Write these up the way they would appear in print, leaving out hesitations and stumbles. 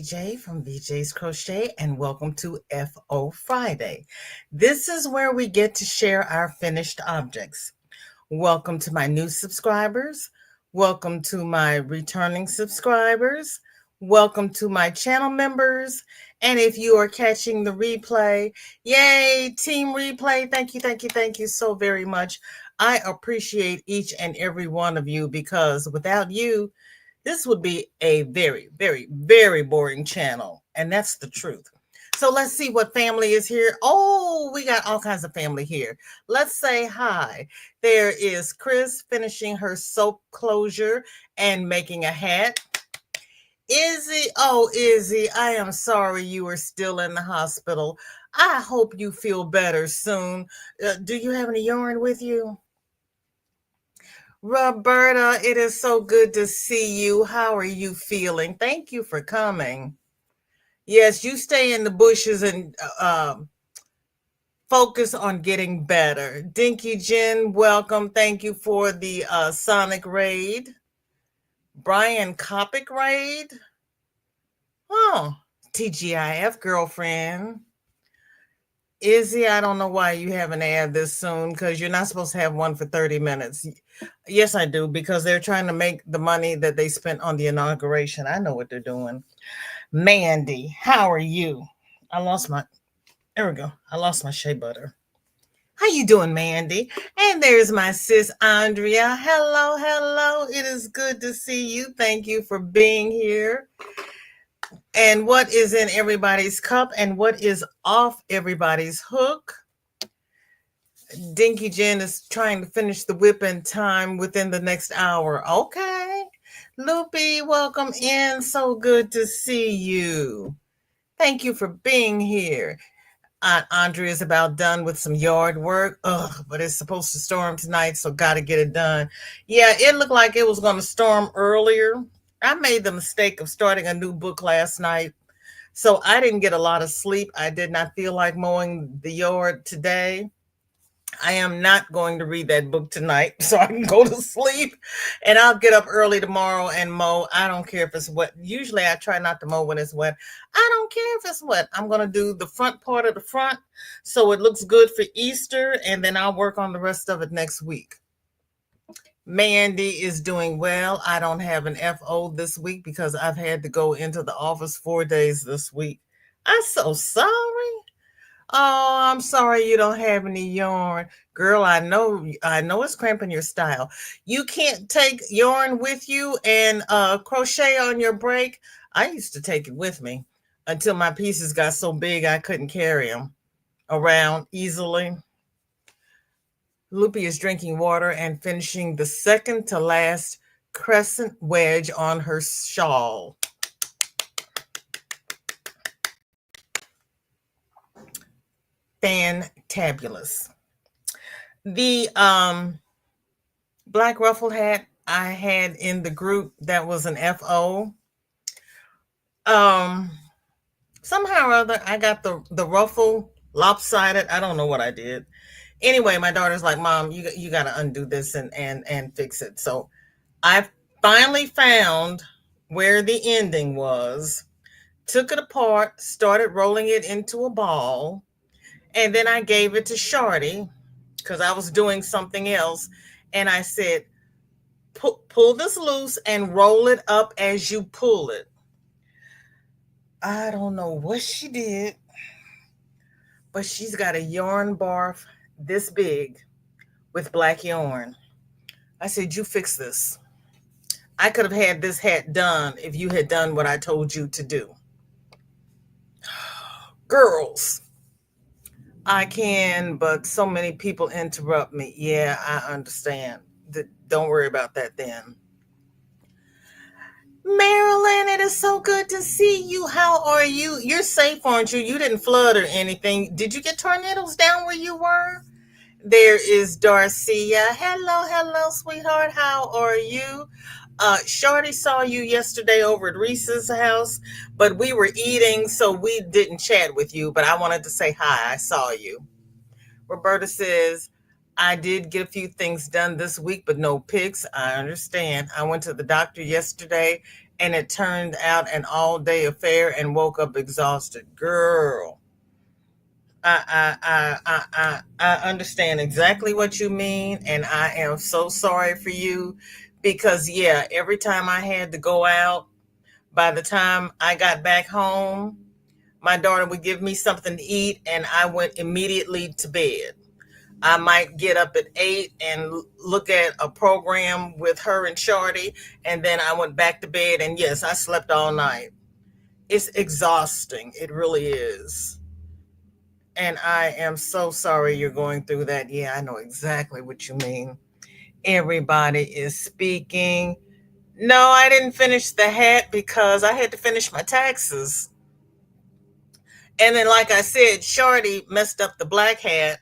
VJ from VJ's Crochet, and welcome to FO Friday. This is where we get to share our finished objects. Welcome to my new subscribers. Welcome to my returning subscribers. Welcome to my channel members. And if you are catching the replay, yay, Team Replay. Thank you so very much. I appreciate each and every one of you because without you, this would be a very boring channel. And that's the truth. So let's see what family is here. Oh, we got all kinds of family here. Let's say hi. There is Chris finishing her soap closure and making a hat. Izzy, oh, Izzy, I am sorry you are still in the hospital. I hope you feel better soon. Do you have any yarn with you? Roberta, it is so good to see you. How are you feeling? Thank you for coming. Yes, you stay in the bushes and focus on getting better. Dinky Jen, welcome. Thank you for the Sonic raid. Brian Kopic raid. Oh, TGIF girlfriend. Izzy, I don't know why you have an ad this soon because you're not supposed to have one for 30 minutes. Yes, I do, because they're trying to make the money that they spent on the inauguration. I know what they're doing. Mandy, how are you? There we go. I lost my shea butter. How you doing, Mandy? And there's my sis, Andrea. Hello. It is good to see you. Thank you for being here. And what is in everybody's cup and what is off everybody's hook? Dinky Jen is trying to finish the whip in time within the next hour. Okay. Loopy, welcome in. So good to see you. Thank you for being here. Andrea is about done with some yard work. But it's supposed to storm tonight, so got to get it done. Yeah, it looked like it was going to storm earlier. I made the mistake of starting a new book last night, so I didn't get a lot of sleep. I did not feel like mowing the yard today. I am not going to read that book tonight so I can go to sleep, and I'll get up early tomorrow and mow. I don't care if it's wet. Usually I try not to mow when it's wet. I don't care if it's wet. I'm going to do the front part of the front so it looks good for Easter, and then I'll work on the rest of it next week. Mandy is doing well. I don't have an FO this week because I've had to go into the office 4 days this week. I'm so sorry. Oh, I'm sorry you don't have any yarn. Girl, I know it's cramping your style. You can't take yarn with you and crochet on your break. I used to take it with me until my pieces got so big I couldn't carry them around easily. Loopy is drinking water and finishing the second to last crescent wedge on her shawl. Fantabulous. The black ruffled hat I had in the group that was an FO. Somehow or other I got the ruffle lopsided. I don't know what I did. Anyway, my daughter's like, Mom, you got to undo this and fix it. So I finally found where the ending was, took it apart, started rolling it into a ball, and then I gave it to Shardy because I was doing something else. And I said, pull this loose and roll it up as you pull it. I don't know what she did, but she's got a yarn barf this big with black yarn. I said, you fix this. I could have had this hat done if you had done what I told you to do. Girls, I can, but so many people interrupt me. Yeah, I understand. Don't worry about that then. Marilyn, it is so good to see you. How are you? You're safe, aren't you? You didn't flood or anything. Did you get tornadoes down where you were? There is Darcia. Hello, sweetheart. How are you? Shorty saw you yesterday over at Reese's house, but we were eating, so we didn't chat with you, but I wanted to say hi. I saw you. Roberta says, I did get a few things done this week, but no pics. I understand. I went to the doctor yesterday, and it turned out an all-day affair and woke up exhausted. Girl, I understand exactly what you mean, and I am so sorry for you because, yeah, every time I had to go out, by the time I got back home, my daughter would give me something to eat, and I went immediately to bed. I might get up at 8 and look at a program with her and Shorty, and then I went back to bed, and yes, I slept all night. It's exhausting. It really is. And I am so sorry you're going through that. Yeah, I know exactly what you mean. Everybody is speaking. No, I didn't finish the hat because I had to finish my taxes. And then, like I said, Shorty messed up the black hat,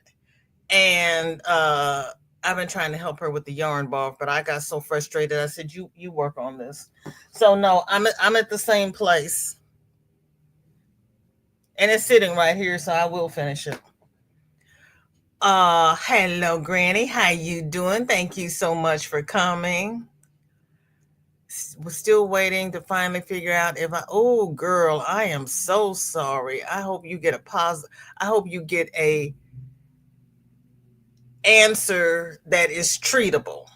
and I've been trying to help her with the yarn ball, but I got so frustrated. I said, "You work on this." So no, I'm at the same place, and it's sitting right here, so I will finish it. Hello, Granny. How you doing? Thank you so much for coming. We're still waiting to finally figure out if I. Oh, girl, I am so sorry. I hope you get a positive. I hope you get a answer that is treatable.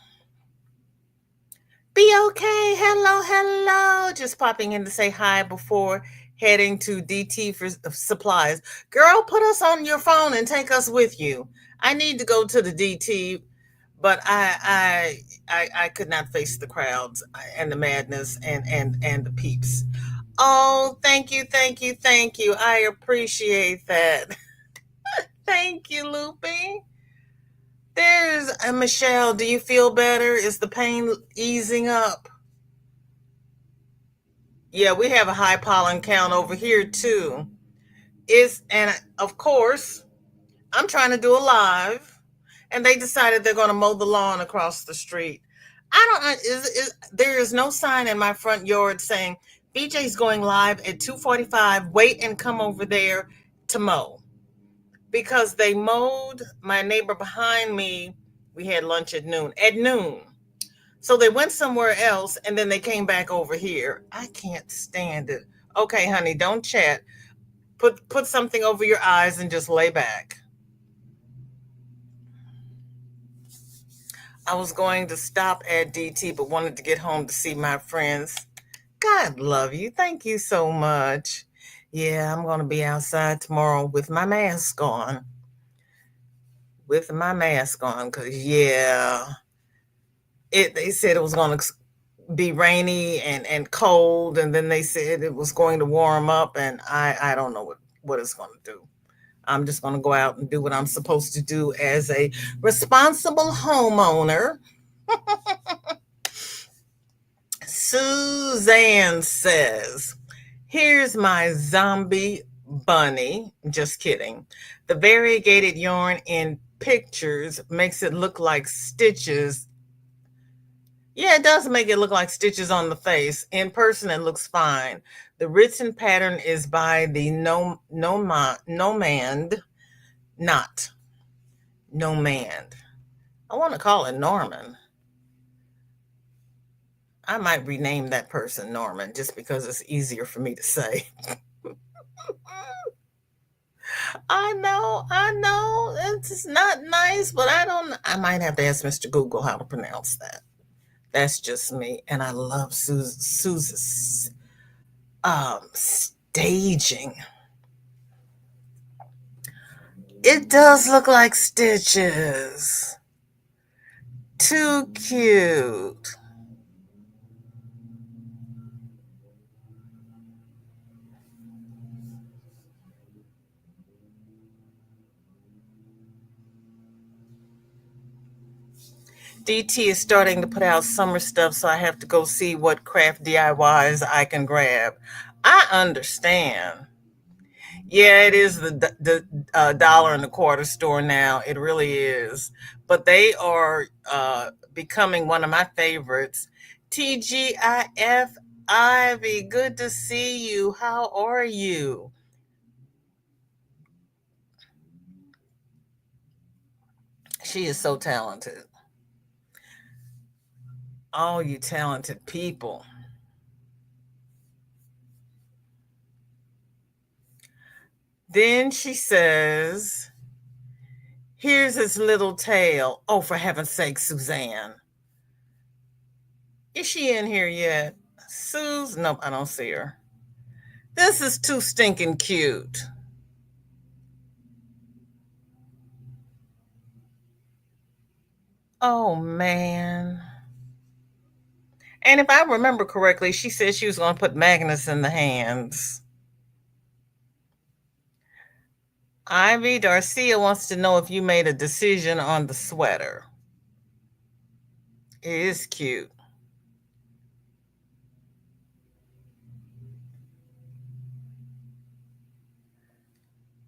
Be okay. Hello, hello. Just popping in to say hi before heading to DT for supplies. Girl, put us on your phone and take us with you. I need to go to the DT, but I could not face the crowds and the madness and the peeps. Oh, thank you, thank you, thank you. I appreciate that. Thank you, Loopy. There's Michelle. Do you feel better? Is the pain easing up? Yeah, we have a high pollen count over here too. Is and of course, I'm trying to do a live, and they decided they're going to mow the lawn across the street. I don't. There is no sign in my front yard saying BJ's going live at 2:45. Wait and come over there to mow because they mowed my neighbor behind me. We had lunch at noon. At noon. So they went somewhere else and then they came back over here. I can't stand it. Okay, honey, don't chat. Put something over your eyes and just lay back. I was going to stop at DT but wanted to get home to see my friends. God love you. Thank you so much. Yeah, I'm going to be outside tomorrow with my mask on. With my mask on cuz yeah, they said it was going to be rainy and cold, and then they said it was going to warm up, and I don't know what it's going to do. I'm just going to go out and do what I'm supposed to do as a responsible homeowner. Suzanne says, here's my zombie bunny. Just kidding. The variegated yarn in pictures makes it look like stitches. Yeah, it does make it look like stitches on the face. In person, it looks fine. The written pattern is by the Nomand, not Nomand. I want to call it Norman. I might rename that person Norman just because it's easier for me to say. I know. It's not nice, but I might have to ask Mr. Google how to pronounce that. That's just me. And I love Susan's staging. It does look like stitches. Too cute. DT is starting to put out summer stuff, so I have to go see what craft DIYs I can grab. I understand. Yeah, it is the dollar and a quarter store now. It really is. But they are becoming one of my favorites. TGIF Ivy, good to see you. How are you? She is so talented. All you talented people. Then she says, here's his little tail. Oh, for heaven's sake, Suzanne. Is she in here yet? Suze? Nope, I don't see her. This is too stinking cute. Oh, man. And if I remember correctly, she said she was going to put Magnus in the hands. Ivy Darcia wants to know if you made a decision on the sweater. It is cute.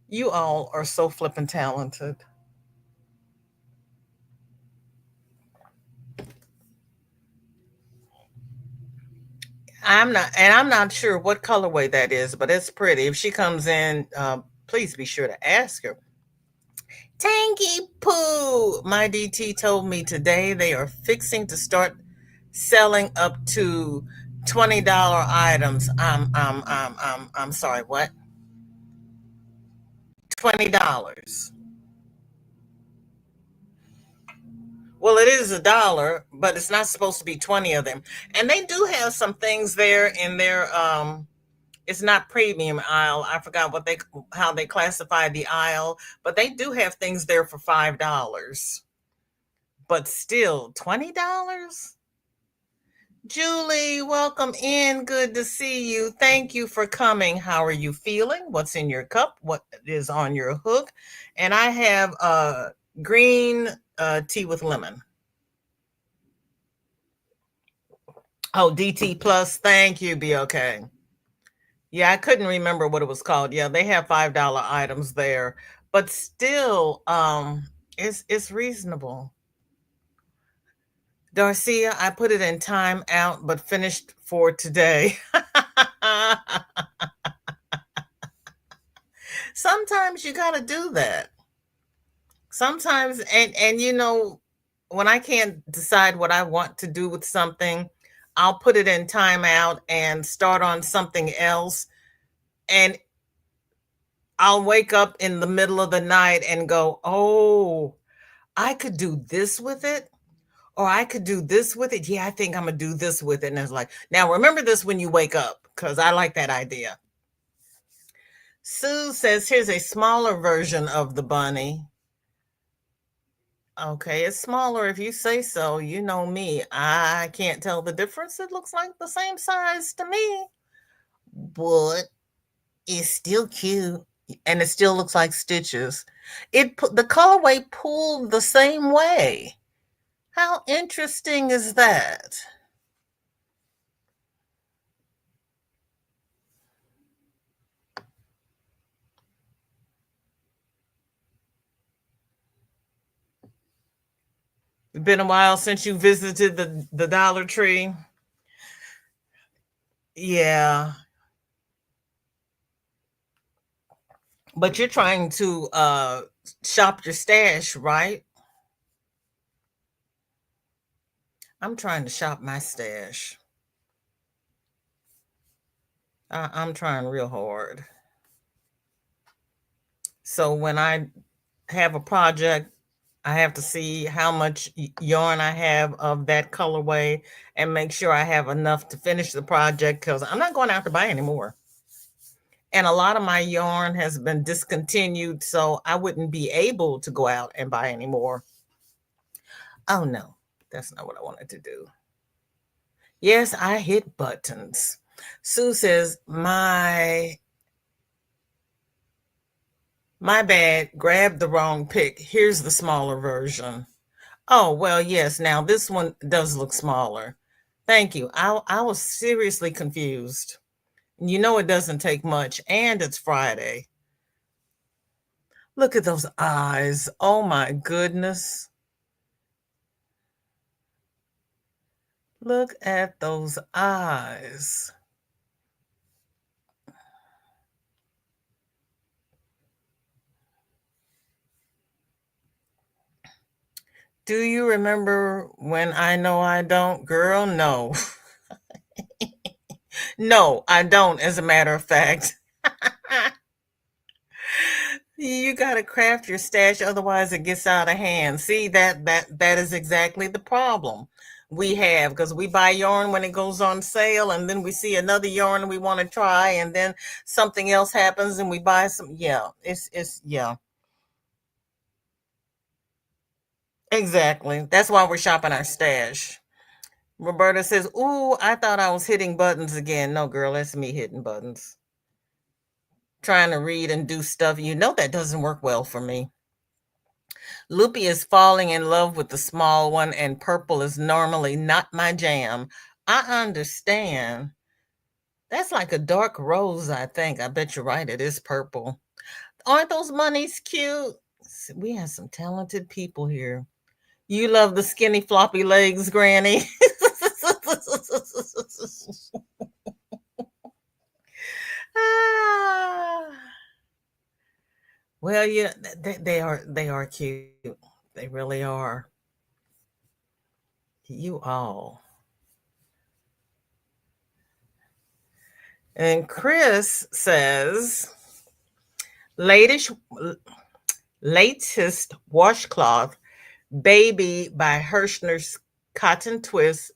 You all are so flippin' talented. I'm not sure what colorway that is, but it's pretty. If she comes in, please be sure to ask her. Tangy Poo, my DT told me today they are fixing to start selling up to $20 items. I'm sorry, what? $20. Well, it is a dollar, but it's not supposed to be 20 of them. And they do have some things there in their it's not premium aisle. I forgot what they how they classify the aisle, but they do have things there for $5. But still, $20? Julie, welcome in. Good to see you. Thank you for coming. How are you feeling? What's in your cup? What is on your hook? And I have green tea with lemon. Oh, DT Plus. Thank you, BOK. Yeah, I couldn't remember what it was called. Yeah, they have $5 items there, but still, it's reasonable. Darcia, I put it in time out, but finished for today. Sometimes you got to do that. Sometimes, and when I can't decide what I want to do with something, I'll put it in timeout and start on something else. And I'll wake up in the middle of the night and go, oh, I could do this with it. Or I could do this with it. Yeah, I think I'm going to do this with it. And it's like, now remember this when you wake up, because I like that idea. Sue says, here's a smaller version of the bunny. Okay, it's smaller if you say so. You know me. I can't tell the difference. It looks like the same size to me. But it's still cute. And it still looks like stitches. The colorway pulled the same way. How interesting is that? It's been a while since you visited the Dollar Tree. Yeah. But you're trying to shop your stash, right? I'm trying to shop my stash. I'm trying real hard. So when I have a project, I have to see how much yarn I have of that colorway and make sure I have enough to finish the project, because I'm not going out to buy anymore. And a lot of my yarn has been discontinued, so I wouldn't be able to go out and buy anymore. Oh no, that's not what I wanted to do. Yes, I hit buttons. Sue says, my bad, grabbed the wrong pic. Here's the smaller version. Oh, well, yes, now this one does look smaller. Thank you. I was seriously confused. You know, it doesn't take much, and it's Friday. Look at those eyes. Oh my goodness. Look at those eyes. Do you remember when I know I don't? Girl, no. No, I don't, as a matter of fact. You got to craft your stash, otherwise it gets out of hand. See, that is exactly the problem we have, because we buy yarn when it goes on sale, and then we see another yarn we want to try, and then something else happens, and we buy some. Yeah, it's yeah, exactly. That's why we're shopping our stash. Roberta says, "Ooh, I thought I was hitting buttons again." No, girl, that's me hitting buttons, trying to read and do stuff. You know that doesn't work well for me. Loopy is falling in love with the small one, and purple is normally not my jam. I understand. That's like a dark rose, I think. I bet you're right. It is purple. Aren't those bunnies cute? We have some talented people here. You love the skinny, floppy legs, Granny. Ah. Well, yeah, they are cute. They really are. You all. And Chris says, latest latest washcloth, Baby by Hirschner's Cotton Twist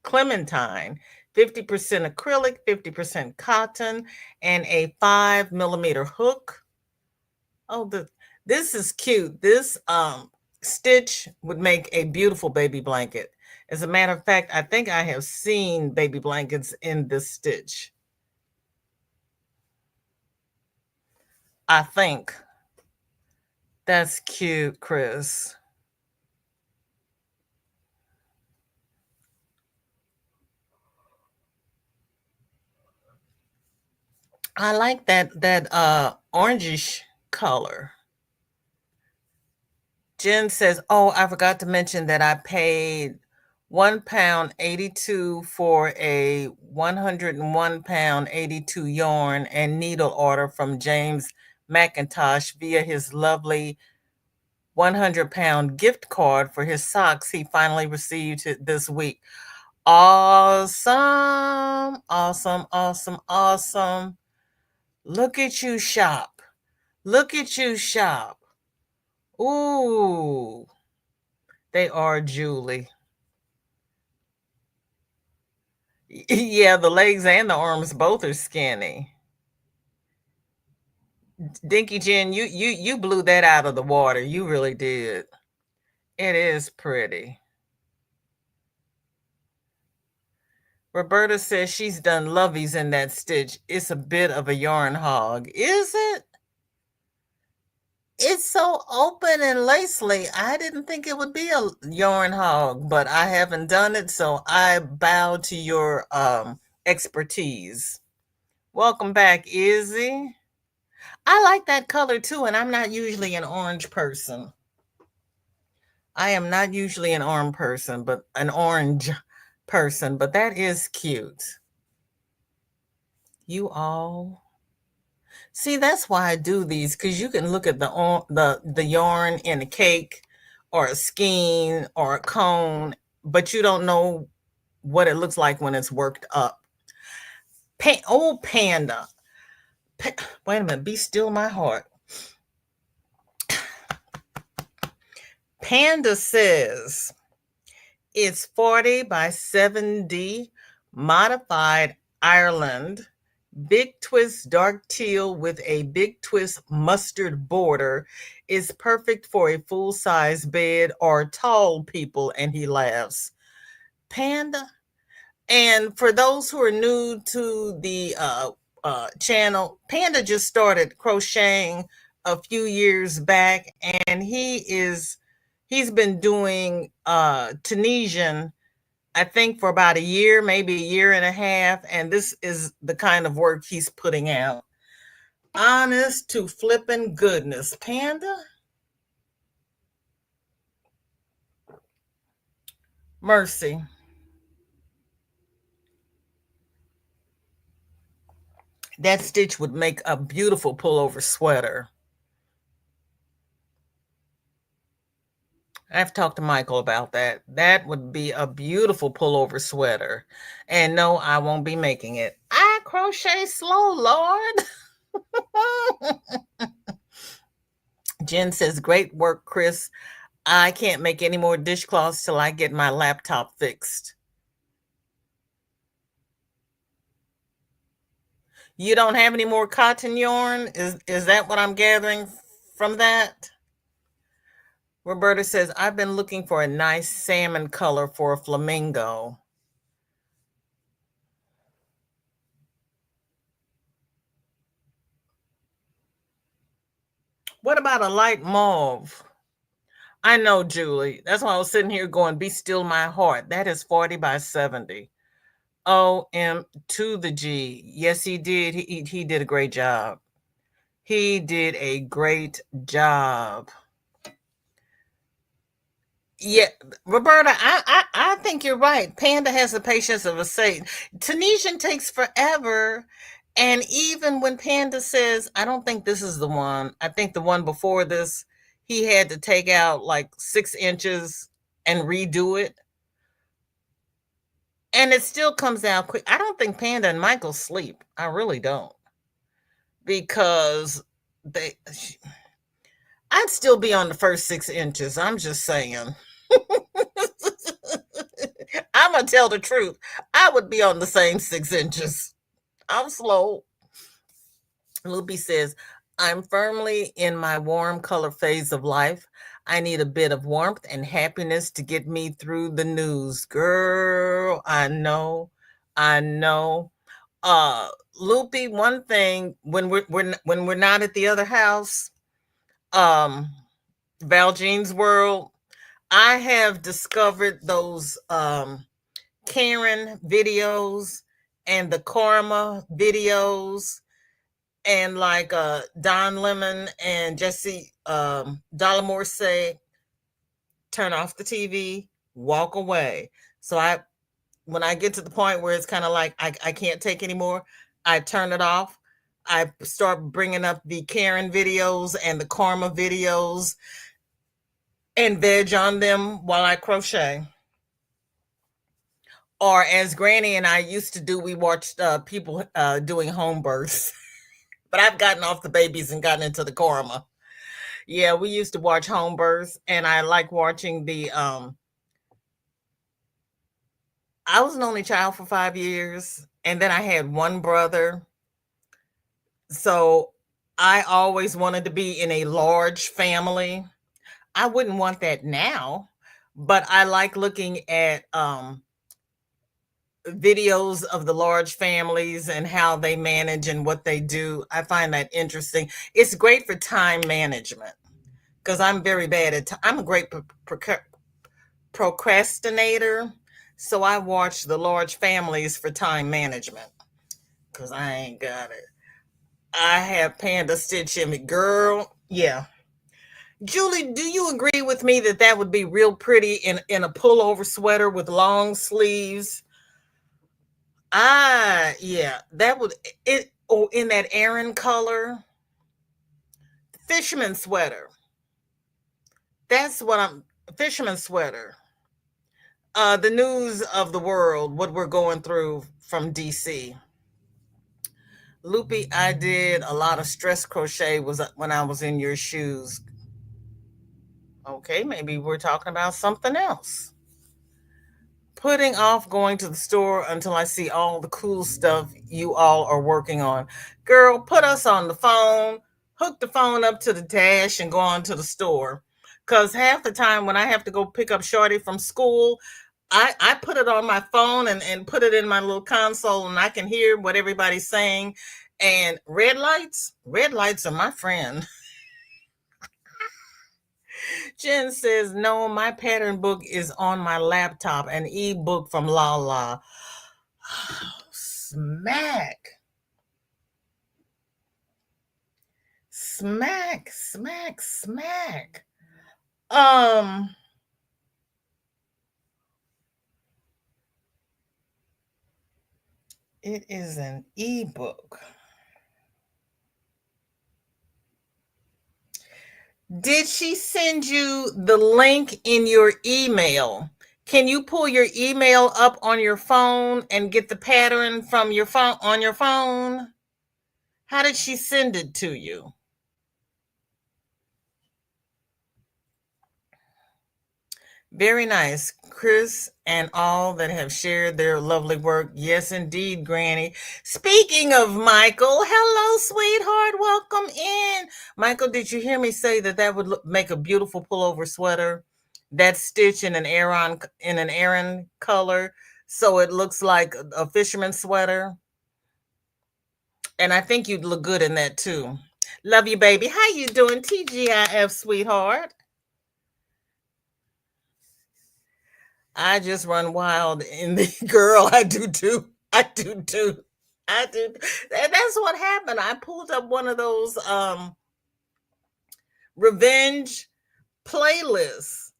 Clementine. 50% acrylic, 50% cotton, and a 5 millimeter hook. Oh, this is cute. This stitch would make a beautiful baby blanket. As a matter of fact, I think I have seen baby blankets in this stitch. I think. That's cute, Chris. I like that orangish color. Jen says, "Oh, I forgot to mention that I paid £1 82 for a 101 pound 82 yarn and needle order from James McIntosh via his lovely 100 pound gift card for his socks he finally received this week." Awesome, awesome, awesome, awesome. Look at you shop. Look at you shop. Ooh, they are Julie. Yeah, the legs and the arms both are skinny. Dinky Jen, you blew that out of the water. You really did. It is pretty. Roberta says she's done lovies in that stitch. It's a bit of a yarn hog. Is it? It's so open and lacely. I didn't think it would be a yarn hog, but I haven't done it, so I bow to your expertise. Welcome back, Izzy. I like that color too, and I'm not usually an orange person. I am not usually an orange person, but an orange person, but that is cute. You all see, that's why I do these, because you can look at the yarn in a cake or a skein or a cone, but you don't know what it looks like when it's worked up. Old Panda. Wait a minute, be still my heart. Panda says it's 40 by 7D modified Ireland big twist dark teal with a big twist mustard border is perfect for a full-size bed or tall people, and he laughs. Panda. And for those who are new to the channel, Panda just started crocheting a few years back, and he's been doing Tunisian, I think, for about a year, maybe a year and a half, and this is the kind of work he's putting out. Honest to flipping goodness, Panda. Mercy. That stitch would make a beautiful pullover sweater. I've talked to Michael about that. That would be a beautiful pullover sweater. And no, I won't be making it. I crochet slow, Lord. Jen says, great work, Chris. I can't make any more dishcloths till I get my laptop fixed. You don't have any more cotton yarn? Is that what I'm gathering from that? Roberta says, I've been looking for a nice salmon color for a flamingo. What about a light mauve? I know, Julie. That's why I was sitting here going, be still my heart. That is 40 by 70. OM to the G. Yes, he did. He did a great job. He did a great job. Yeah, Roberta, I think you're right. Panda has the patience of a saint. Tunisian takes forever. And even when Panda says, I don't think this is the one, I think the one before this, he had to take out like 6 inches and redo it. And it still comes out quick. I don't think Panda and Michael sleep. I really don't. Because they, I'd still be on the first 6 inches. I'm just saying. I'm gonna tell the truth. I would be on the same 6 inches. I'm slow. Loopy says, I'm firmly in my warm color phase of life. I need a bit of warmth and happiness to get me through the news. Girl, I know. I know. Uh Loopy, one thing when we're not at the other house, um Valjean's World, I have discovered those Karen videos and the Karma videos, and like Don Lemon and Jesse Dollamore say, turn off the TV, walk away. So I when I get to the point where it's kind of like I can't take anymore, I turn it off. I start bringing up the Karen videos and the Karma videos and veg on them while I crochet. Or as Granny and I used to do, we watched people doing home births. But I've gotten off the babies and gotten into the Karma. Yeah, we used to watch home births, and I like watching the. I was an only child for 5 years, and then I had one brother. So I always wanted to be in a large family. I wouldn't want that now, but I like looking at videos of the large families and how they manage and what they do. I find that interesting. It's great for time management because I'm very bad at I'm a great procrastinator. So I watch the large families for time management because I ain't got it. I have Panda Stitch in me. Girl, yeah. Julie, do you agree with me that that would be real pretty in a pullover sweater with long sleeves? Ah, yeah, that would it. Oh, in that Aran color, fisherman sweater. That's what I'm. Fisherman sweater. The news of the world, what we're going through from DC. Loopy, I did a lot of stress crochet was when I was in your shoes. Okay, maybe we're talking about something else. Putting off going to the store until I see all the cool stuff you all are working on. Girl, put us on the phone, hook the phone up to the dash, and go on to the store. Because half the time when I have to go pick up Shorty from school, I put it on my phone and put it in my little console, and I can hear what everybody's saying. And red lights are my friend. Jen says, no, my pattern book is on my laptop, an ebook from Lala. Smack. Smack, smack, smack. Um, it is an ebook. Did she send you the link in your email? Can you pull your email up on your phone and get the pattern from your phone on your phone? How did she send it to you? Very nice. Chris and all that have shared their lovely work. Yes, indeed, Granny. Speaking of Michael, hello, sweetheart. Welcome in. Michael, did you hear me say that that would make a beautiful pullover sweater? That stitch in an Aran color, so it looks like a fisherman sweater. And I think you'd look good in that too. Love you, baby. How you doing, TGIF, sweetheart? I just run wild in the girl. I do too. I do too. I do. That's what happened. I pulled up one of those revenge playlists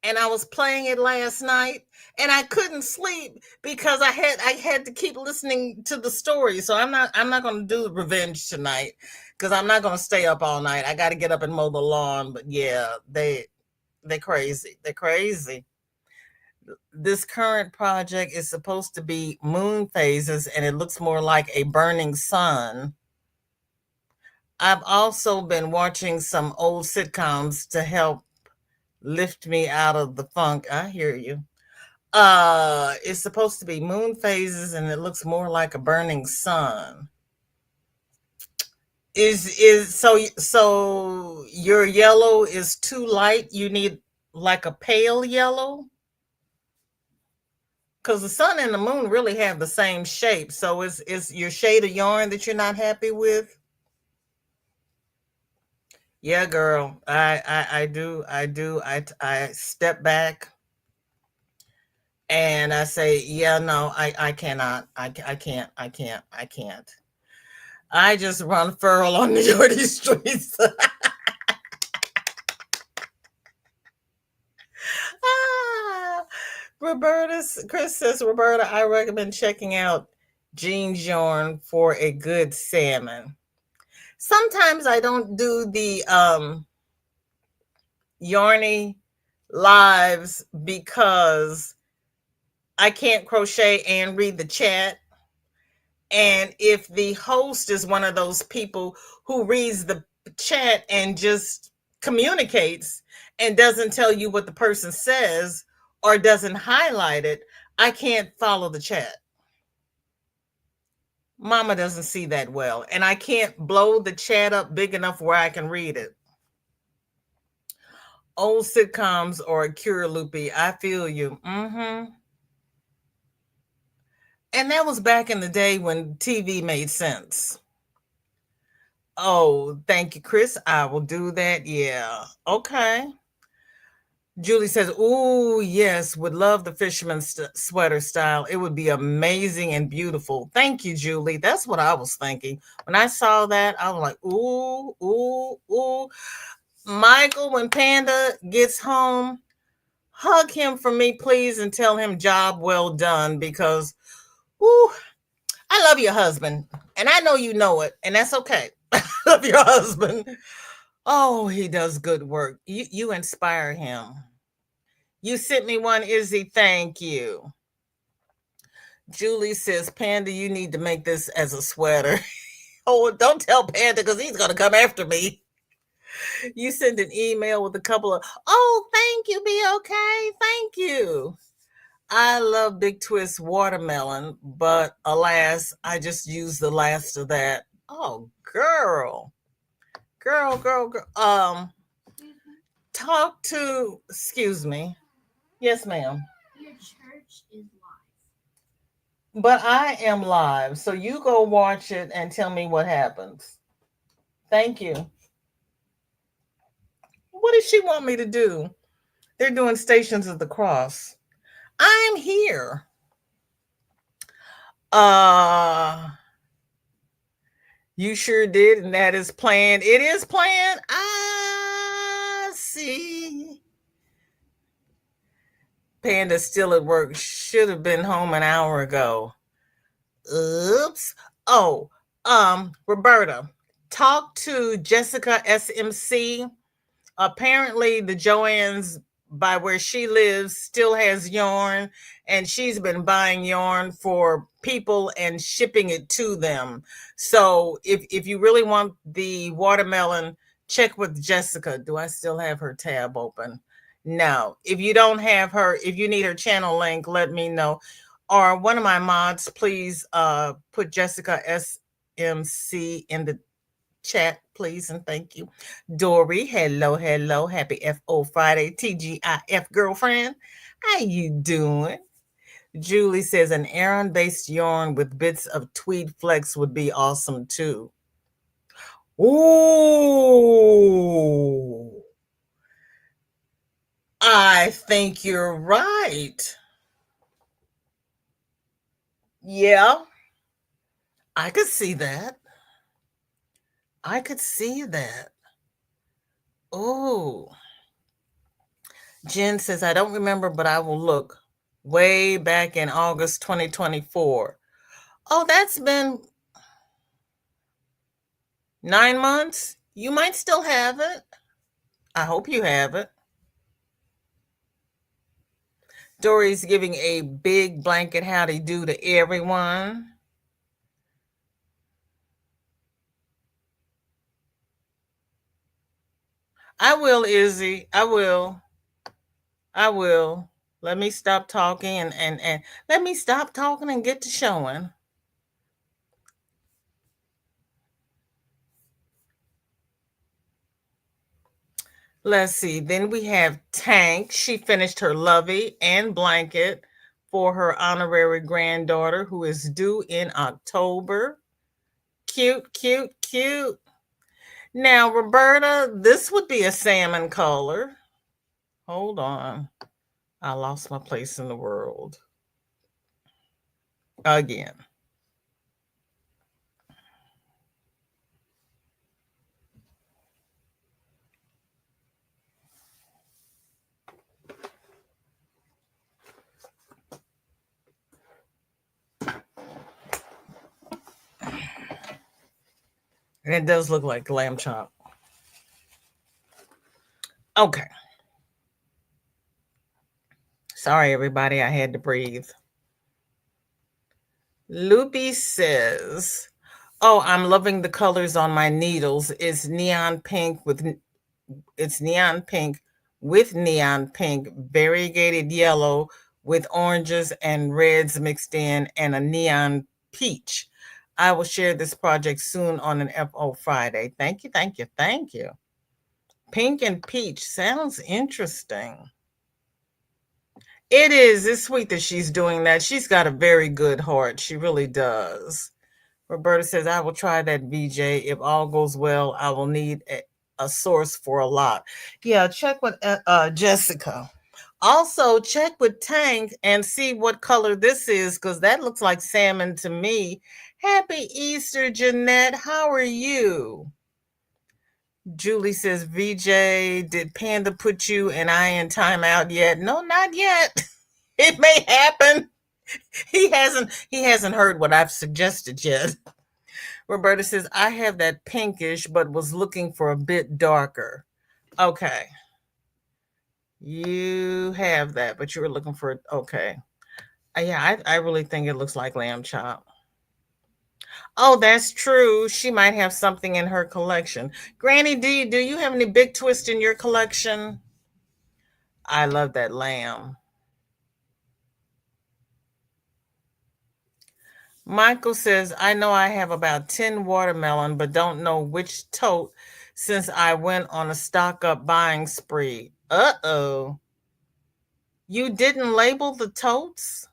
and I was playing it last night and I couldn't sleep because I had to keep listening to the story. So I'm not going to do revenge tonight because I'm not going to stay up all night. I got to get up and mow the lawn, but yeah, they're crazy. They're crazy. This current project is supposed to be moon phases and it looks more like a burning sun. I've also been watching some old sitcoms to help lift me out of the funk. I hear you. It's supposed to be moon phases and it looks more like a burning sun. So your yellow is too light? You need like a pale yellow? Because the sun and the moon really have the same shape. So is your shade of yarn that you're not happy with? Yeah, girl. I step back and I say, yeah, no, I cannot. I can't. I can't. I can't. I just run furl on the dirty streets. Ah, Chris says, Roberta, I recommend checking out Jean's Yarn for a good salmon. Sometimes I don't do the yarny lives because I can't crochet and read the chat. And if the host is one of those people who reads the chat and just communicates and doesn't tell you what the person says or doesn't highlight it, I can't follow the chat. Mama doesn't see that well, and I can't blow the chat up big enough where I can read it. Old sitcoms or a cure, loopy. I feel you. And that was back in the day when TV made sense. Oh, thank you, Chris. I will do that. Yeah. Okay. Julie says, "Ooh, yes, would love the fisherman sweater style. It would be amazing and beautiful." Thank you, Julie. That's what I was thinking. When I saw that, I was like, "Ooh, ooh, ooh." Michael, when Panda gets home, hug him for me, please, and tell him job well done because, ooh, I love your husband, and I know you know it, and that's okay. I love your husband. Oh, he does good work. You inspire him. You sent me one, Izzy. Thank you. Julie says, Panda, you need to make this as a sweater. Oh, don't tell Panda because he's going to come after me. You send an email with a couple of, oh, thank you, be okay. Thank you. I love Big Twist watermelon, but alas, I just used the last of that. Oh, girl. Girl. Talk to, excuse me. Yes, ma'am. Your church is live. But I am live, so you go watch it and tell me what happens. Thank you. What does she want me to do? They're doing Stations of the Cross. I'm here. Uh you sure did, and that is planned. It is planned. I see. Panda's still at work. Should have been home an hour ago. Oops. Oh, Roberta, talk to Jessica SMC. Apparently, the Joann's by where she lives still has yarn, and she's been buying yarn for people and shipping it to them. So, if you really want the watermelon, check with Jessica. Do I still have her tab open? No. If you don't have her, if you need her channel link, let me know. Or one of my mods, please put Jessica SMC in the chat, please, and thank you. Dory, hello, hello. Happy FO Friday. TGIF girlfriend. How you doing? Julie says an Aran-based yarn with bits of tweed flex would be awesome too. Ooh. I think you're right. Yeah, I could see that. I could see that. Oh, Jen says, I don't remember, but I will look way back in August 2024. Oh, that's been 9 months. You might still have it. I hope you have it. Dory's giving a big blanket howdy do to everyone. I will, Izzy. I will. I will. Let me stop talking and let me stop talking and get to showing. Let's see. Then we have Tank. She finished her lovey and blanket for her honorary granddaughter who is due in October. Cute, cute, cute. Now, Roberta, this would be a salmon color. Hold on. I lost my place in the world. Again. And it does look like lamb chop. Okay. Sorry, everybody. I had to breathe. Loopy says, oh, I'm loving the colors on my needles. It's neon pink with neon pink, variegated yellow with oranges and reds mixed in, and a neon peach. I will share this project soon on an FO Friday. Thank you, thank you, thank you. Pink and peach sounds interesting. It is. It's sweet that she's doing that. She's got a very good heart. She really does. Roberta says, I will try that, VJ. If all goes well, I will need a source for a lot. Yeah, check with Jessica. Also, check with Tank and see what color this is, because that looks like salmon to me. Happy Easter, Jeanette. How are you? Julie says, VJ, did Panda put you and I in timeout yet? No, not yet. It may happen. He hasn't heard what I've suggested yet. Roberta says, I have that pinkish, but was looking for a bit darker. Okay. You have that, but you were looking for, okay. Yeah, I really think it looks like lamb chop. Oh, that's true. She might have something in her collection. Granny D, do you have any big twist in your collection? I love that lamb. Michael says, I know I have about 10 watermelon, but don't know which tote since I went on a stock up buying spree. Uh-oh. You didn't label the totes?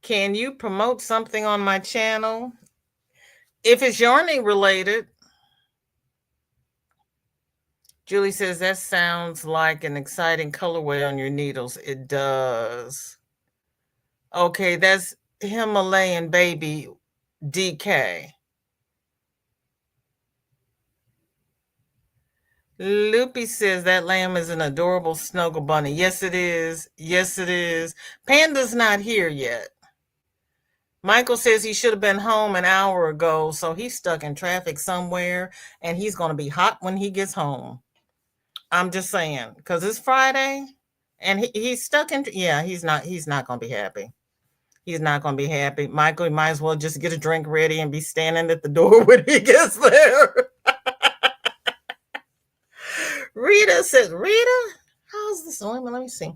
Can you promote something on my channel? If it's yarning related. Julie says, that sounds like an exciting colorway on your needles. It does. Okay, that's Himalayan Baby DK. Loopy says that lamb is an adorable snuggle bunny. Yes, it is. Yes, it is. Panda's not here yet. Michael says he should have been home an hour ago, so he's stuck in traffic somewhere, and he's going to be hot when he gets home. I'm just saying, because it's Friday, and he's stuck in. Yeah, he's not. He's not going to be happy. He's not going to be happy. Michael, you might as well just get a drink ready and be standing at the door when he gets there. Rita said, Rita, how's this? Oh, let me see.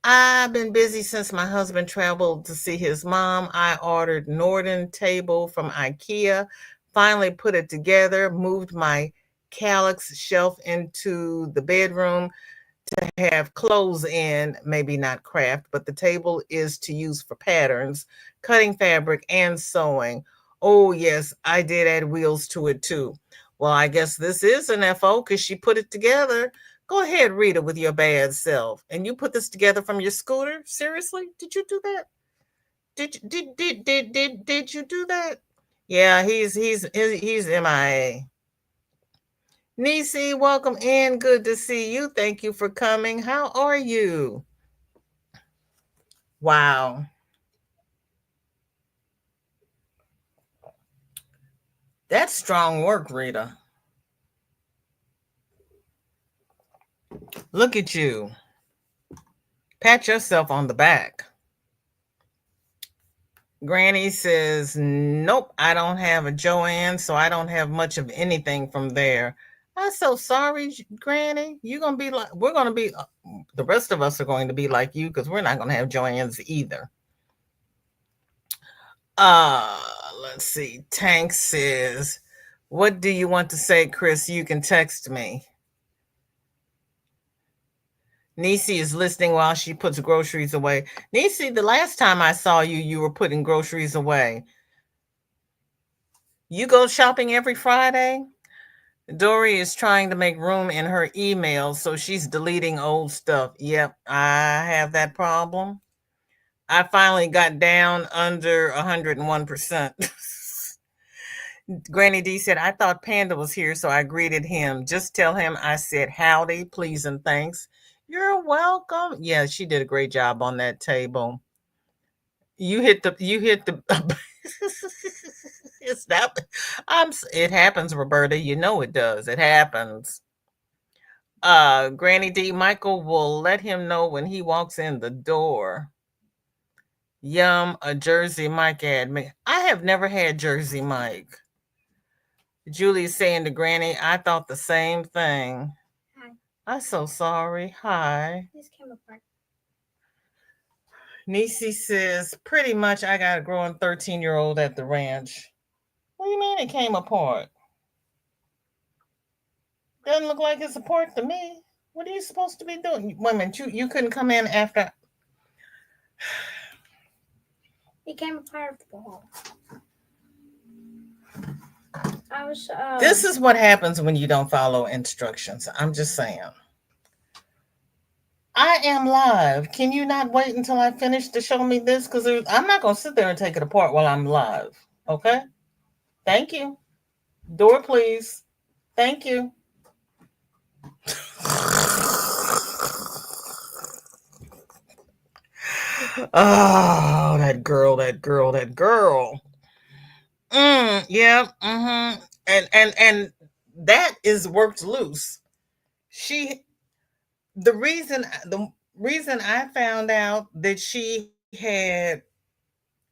I've been busy since my husband traveled to see his mom. I ordered Norden table from IKEA, finally put it together, moved my Calyx shelf into the bedroom to have clothes in, maybe not craft, but the table is to use for patterns, cutting fabric, and sewing. Oh, yes, I did add wheels to it too. Well, I guess this is an FO because she put it together. Go ahead, Rita, with your bad self. And you put this together from your scooter? Seriously? Did you do that? Did you do that? Yeah, he's MIA. Nisi, welcome in. Good to see you. Thank you for coming. How are you? Wow. That's strong work, Rita. Look at you. Pat yourself on the back. Granny says, nope, I don't have a Joanne, so I don't have much of anything from there. I'm so sorry, Granny. You're going to be like, we're going to be, the rest of us are going to be like you because we're not going to have Joanne's either. Uh, let's see. Tank says, what do you want to say, Chris? You can text me. Nisi is listening while she puts groceries away. Nisi, the last time I saw you, you were putting groceries away. You go shopping every Friday? Dory is trying to make room in her email, so she's deleting old stuff. Yep, I have that problem. I finally got down under 101%. Granny D said, I thought Panda was here, so I greeted him. Just tell him I said howdy, please, and thanks. You're welcome. Yeah, she did a great job on that table. You hit the it's that it happens, Roberta. You know it does. It happens. Granny D, Michael will let him know when he walks in the door. Yum, a Jersey Mike ad me. I have never had Jersey Mike. Julie's saying to Granny, I thought the same thing. Hi. I'm so sorry. Hi. This came apart. Nisi says, pretty much I got a growing 13-year-old at the ranch. What do you mean it came apart? Doesn't look like it's apart to me. What are you supposed to be doing? Wait a minute, you couldn't come in after. It came apart of the ball. This is what happens when you don't follow instructions. I'm just saying. I am live. Can you not wait until I finish to show me this? Because I'm not going to sit there and take it apart while I'm live. Okay? Thank you. Door, please. Thank you. Oh, that girl, that girl, that girl. Yeah. Mm-hmm. And that is worked loose. She the reason I found out that she had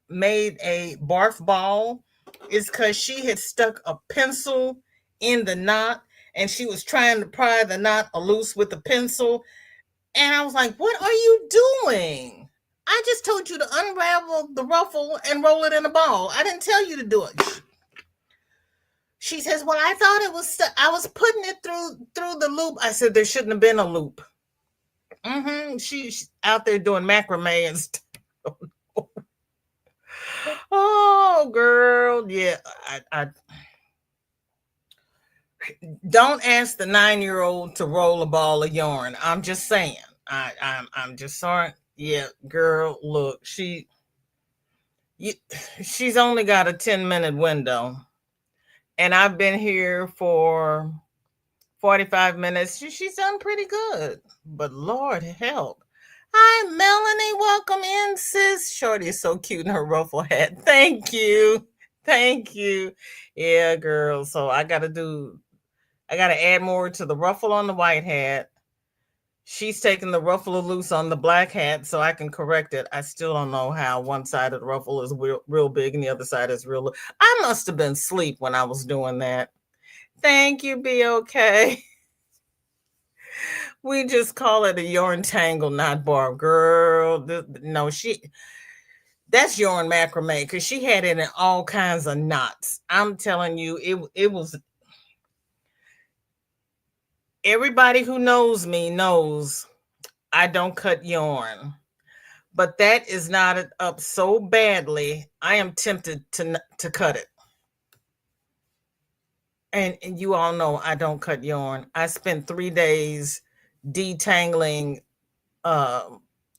made a barf ball is because she had stuck a pencil in the knot and she was trying to pry the knot loose with the pencil. And I was like, what are you doing? I just told you to unravel the ruffle and roll it in a ball. I didn't tell you to do it. She says, well, I thought it was, I was putting it through the loop. I said, there shouldn't have been a loop. She's out there doing macrame and stuff. Oh, girl. Yeah. I don't ask the 9-year-old to roll a ball of yarn. I'm just saying. I'm just sorry. Yeah, girl, look, she's only got a 10-minute window. And I've been here for 45 minutes. She's done pretty good. But Lord help. Hi, Melanie. Welcome in, sis. Shorty is so cute in her ruffle hat. Thank you. Thank you. Yeah, girl. So I gotta add more to the ruffle on the white hat. She's taking the ruffle loose on the black hat so I can correct it. I still don't know how one side of the ruffle is real big and the other side is real. I must have been asleep when I was doing that. Thank you, Be Okay. We just call it a yarn tangle, not barb. Girl, no, that's yarn macrame because she had it in all kinds of knots. I'm telling you, it was everybody who knows me knows I don't cut yarn. But that is knotted up so badly, I am tempted to cut it. And you all know I don't cut yarn. I spent 3 days detangling uh,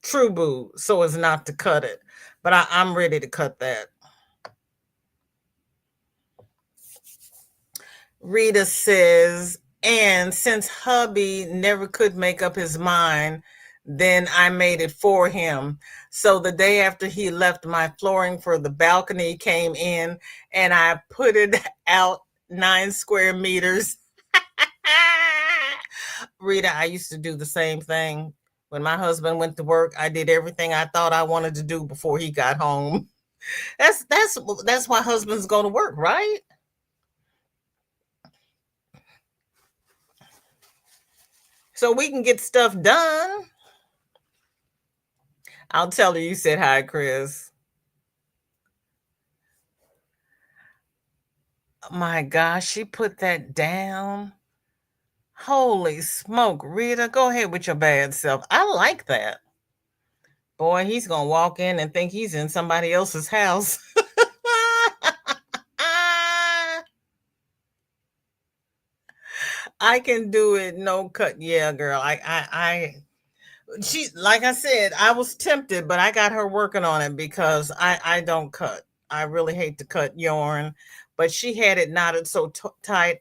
True Boo so as not to cut it. But I'm ready to cut that. Rita says, and since hubby never could make up his mind, then I made it for him. So the day after he left, my flooring for the balcony came in and I put it out 9 square meters. Rita, I used to do the same thing. When my husband went to work, I did everything I thought I wanted to do before he got home. That's why husbands go to work, right? So we can get stuff done. I'll tell her you said hi, Chris. My gosh, she put that down. Holy smoke, Rita, go ahead with your bad self. I like that. Boy, he's going to walk in and think he's in somebody else's house. I can do it. No cut. Yeah, girl. She, like I said, I was tempted, but I got her working on it because I don't cut. I really hate to cut yarn, but she had it knotted so tight.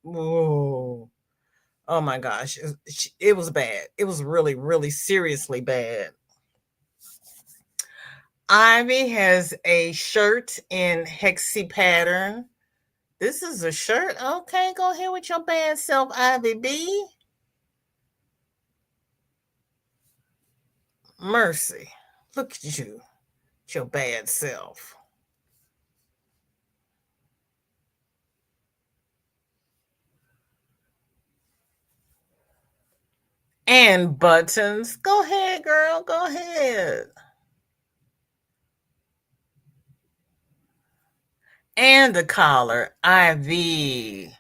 Oh, oh my gosh, it was bad. It was really, really seriously bad. Ivy has a shirt in hexy pattern. This is a shirt. Okay, go ahead with your bad self, Ivy B. Mercy. Look at you, your bad self. And buttons. Go ahead, girl. Go ahead. And the collar. Ivy.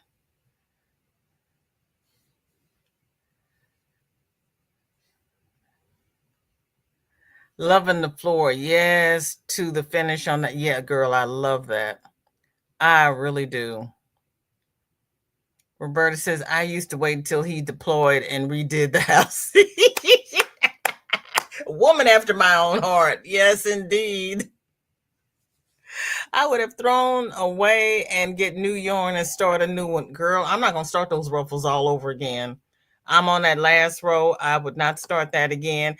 Loving the floor. Yes, to the finish on that. Yeah, girl, I love that. I really do. Roberta says, I used to wait until he deployed and redid the house. Woman after my own heart. Yes, indeed. I would have thrown away and get new yarn and start a new one. Girl, I'm not going to start those ruffles all over again. I'm on that last row. I would not start that again.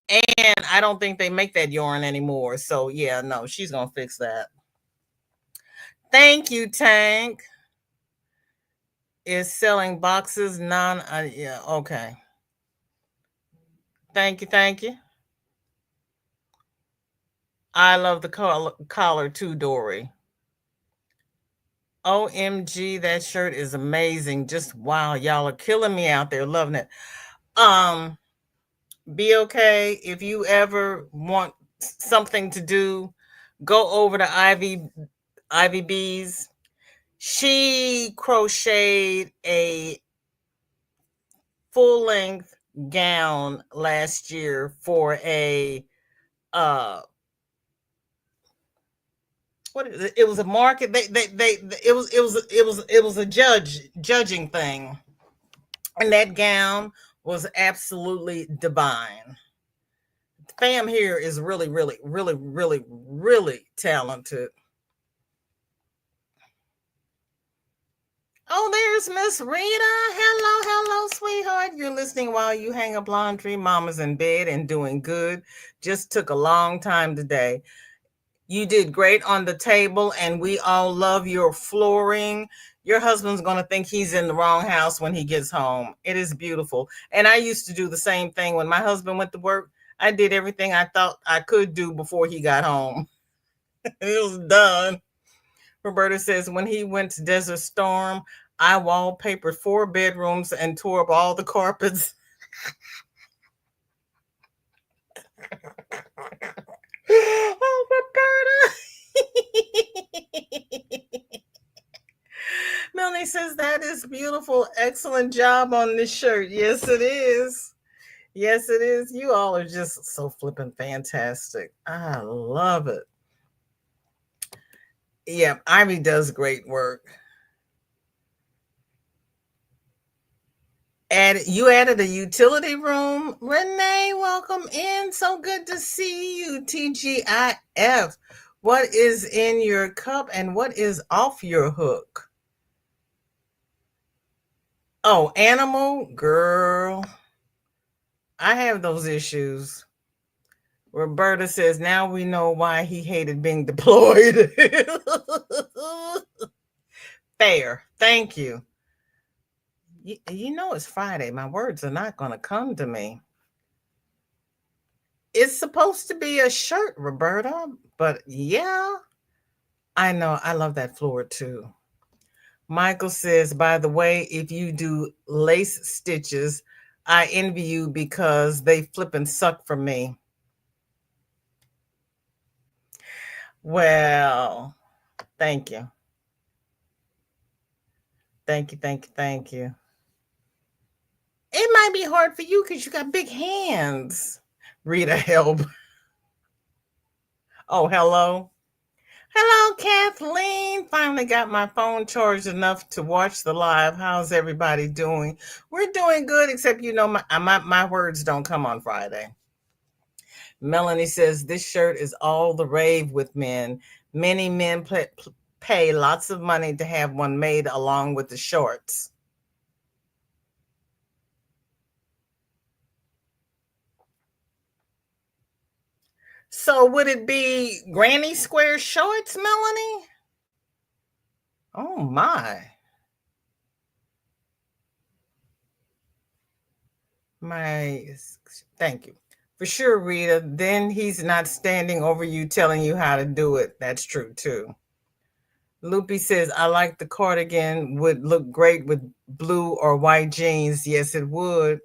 And I don't think they make that yarn anymore. So, yeah, no, she's going to fix that. Thank you, Tank. Is selling boxes yeah, okay. Thank you, thank you. I love the collar too, Dory. OMG, that shirt is amazing. Just wow, y'all are killing me out there, loving it. Um, be okay if you ever want something to do, go over to Ivy B's. She crocheted a full length gown last year for a uh what is it? It was a market. They it was a judging thing, and that gown was absolutely divine. Fam here is really, really, really, really, really talented. Oh, there's Miss Rita. Hello, hello, sweetheart. You're listening while you hang up laundry. Mama's in bed and doing good. Just took a long time today. You did great on the table, and we all love your flooring. Your husband's going to think he's in the wrong house when he gets home. It is beautiful. And I used to do the same thing when my husband went to work. I did everything I thought I could do before he got home. It was done. Roberta says, when he went to Desert Storm, I wallpapered 4 bedrooms and tore up all the carpets. Oh, Roberta. Melanie says that is beautiful. Excellent job on this shirt. Yes, it is. Yes, it is. You all are just so flippin' fantastic. I love it. Yeah, Ivy does great work. You added a utility room. Renee, welcome in. So good to see you. TGIF. What is in your cup and what is off your hook? Oh, animal girl. I have those issues. Roberta says now we know why he hated being deployed. Fair. Thank you. You know it's Friday. My words are not going to come to me. It's supposed to be a shirt, Roberta, but yeah, I know. I love that floor too. Michael says, by the way, if you do lace stitches, I envy you because they flip and suck for me. Well, thank you. Thank you. Thank you. Thank you. It might be hard for you because you got big hands. Rita, help. Oh, hello. Hello, Kathleen. Finally got my phone charged enough to watch the live. How's everybody doing? We're doing good, except my words don't come on Friday. Melanie says this shirt is all the rave with men. Many men pay lots of money to have one made along with the shorts. So would it be granny square shorts, Melanie? Oh my. My thank you. For sure, Rita. Then he's not standing over you telling you how to do it. That's true too. Loopy says, I like the cardigan, would look great with blue or white jeans. Yes, it would.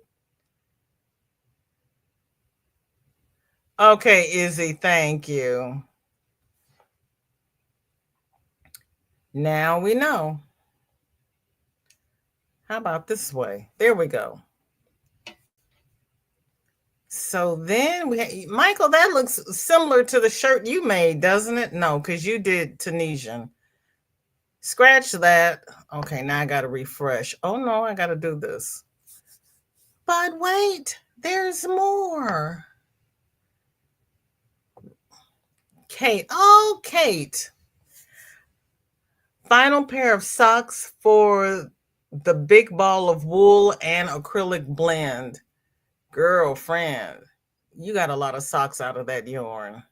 Okay, Izzy, thank you. Now we know. How about this way? There we go. So then Michael, that looks similar to the shirt you made, doesn't it? No, because you did Tunisian. Scratch that. Okay, now I got to refresh. Oh no, I got to do this. But wait, there's more. Kate. Oh, Kate. Final pair of socks for the big ball of wool and acrylic blend. Girlfriend, you got a lot of socks out of that yarn.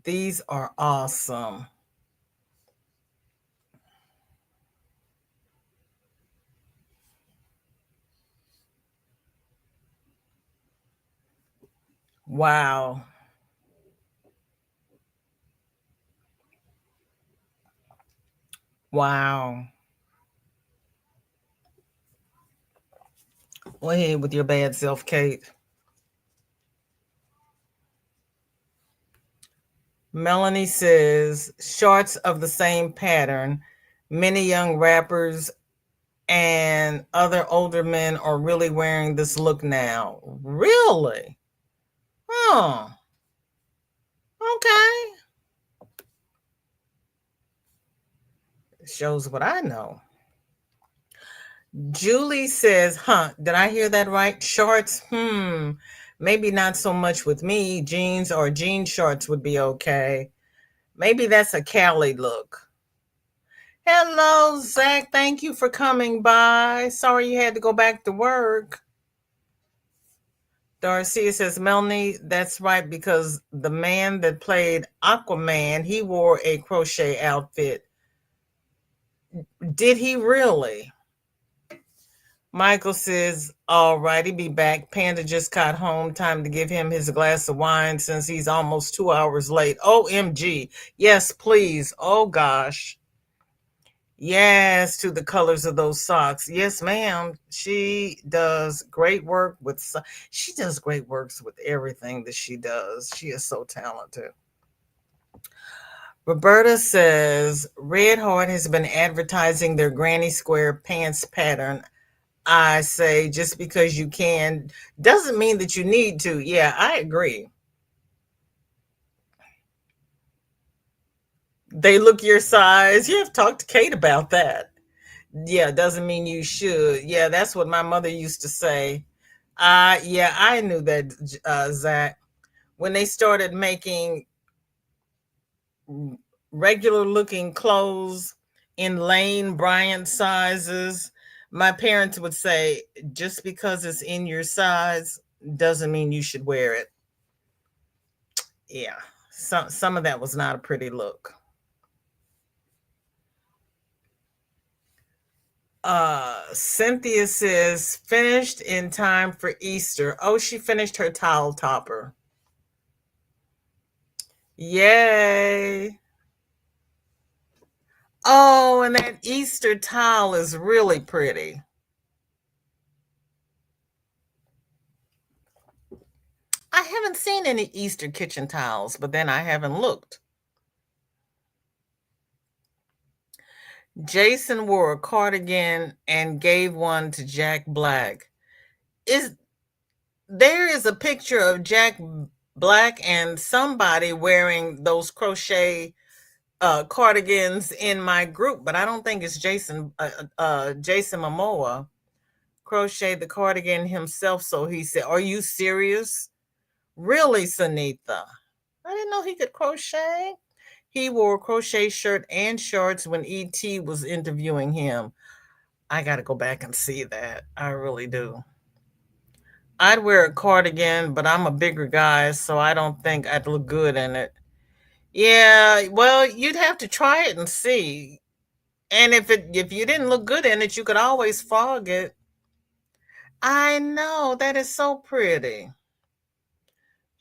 These are awesome. Wow. Wow. Go ahead with your bad self, Kate. Melanie says shorts of the same pattern. Many young rappers and other older men are really wearing this look now. Really? Oh, okay. Shows what I know. Julie says, did I hear that right? Shorts? Maybe not so much with me. Jeans or jean shorts would be okay. Maybe that's a Cali look. Hello, Zach. Thank you for coming by. Sorry you had to go back to work. Darcia says, Melanie, that's right, because the man that played Aquaman, he wore a crochet outfit. Did he really? Michael says, all righty, be back. Panda just got home. Time to give him his glass of wine since he's almost 2 hours late. OMG. Yes, please. Oh, gosh. Yes, to the colors of those socks. Yes, ma'am. She does great work with she does great works with everything that she does. She is so talented. Roberta says Red Heart has been advertising their granny square pants pattern. I say just because you can doesn't mean that you need to. Yeah, I agree. They look your size. You have to talk to Kate about that. Yeah, doesn't mean you should. Yeah, that's what my mother used to say. Yeah, I knew that, Zach. When they started making regular looking clothes in Lane Bryant sizes, my parents would say, just because it's in your size doesn't mean you should wear it. Yeah, some of that was not a pretty look. Cynthia says finished in time for Easter. Oh, she finished her towel topper. Yay. Oh, and that Easter towel is really pretty. I haven't seen any Easter kitchen towels, but then I haven't looked. Jason wore a cardigan and gave one to Jack Black. Is there is a picture of Jack Black and somebody wearing those crochet cardigans in my group, but I don't think it's Jason Momoa crocheted the cardigan himself. So he said, "Are you serious? Really, Sunitha? I didn't know he could crochet." He wore a crochet shirt and shorts when ET was interviewing him. I got to go back and see that. I really do. I'd wear a cardigan, but I'm a bigger guy, so I don't think I'd look good in it. Yeah, well, you'd have to try it and see. And if you didn't look good in it, you could always fog it. I know, that is so pretty.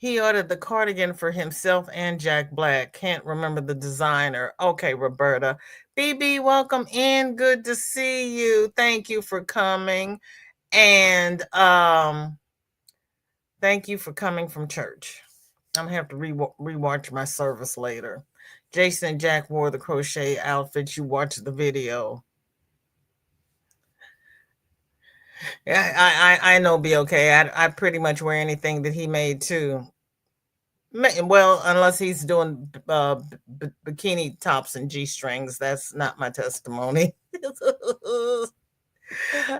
He ordered the cardigan for himself and Jack Black. Can't remember the designer. Okay, Roberta. BB, welcome in. Good to see you. Thank you for coming. And thank you for coming from church. I'm gonna have to rewatch my service later. Jason and Jack wore the crochet outfits. You watched the video. Yeah, I know. Be okay. I pretty much wear anything that he made too. Well, unless he's doing bikini tops and g strings, that's not my testimony.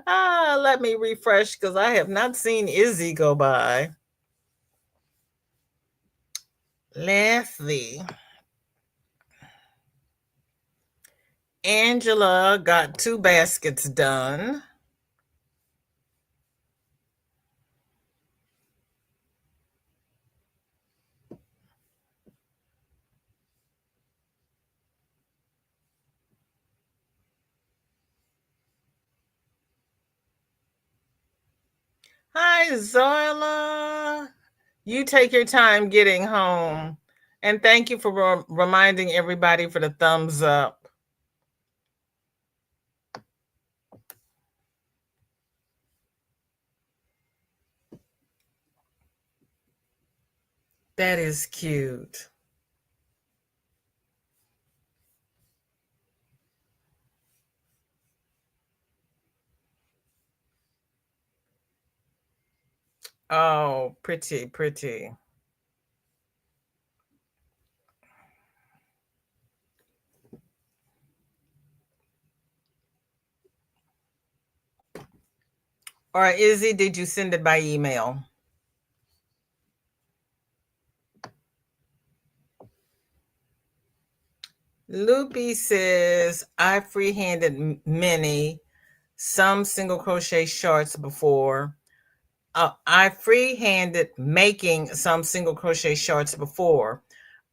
Let me refresh because I have not seen Izzy go by. Let's see. Angela got 2 baskets done. Hi, Zoila. You take your time getting home. And thank you for reminding everybody for the thumbs up. That is cute. Oh, pretty, pretty. Or Izzy, did you send it by email? Loopy says, I freehanded many, some single crochet shorts before. I freehanded making some single crochet shorts before.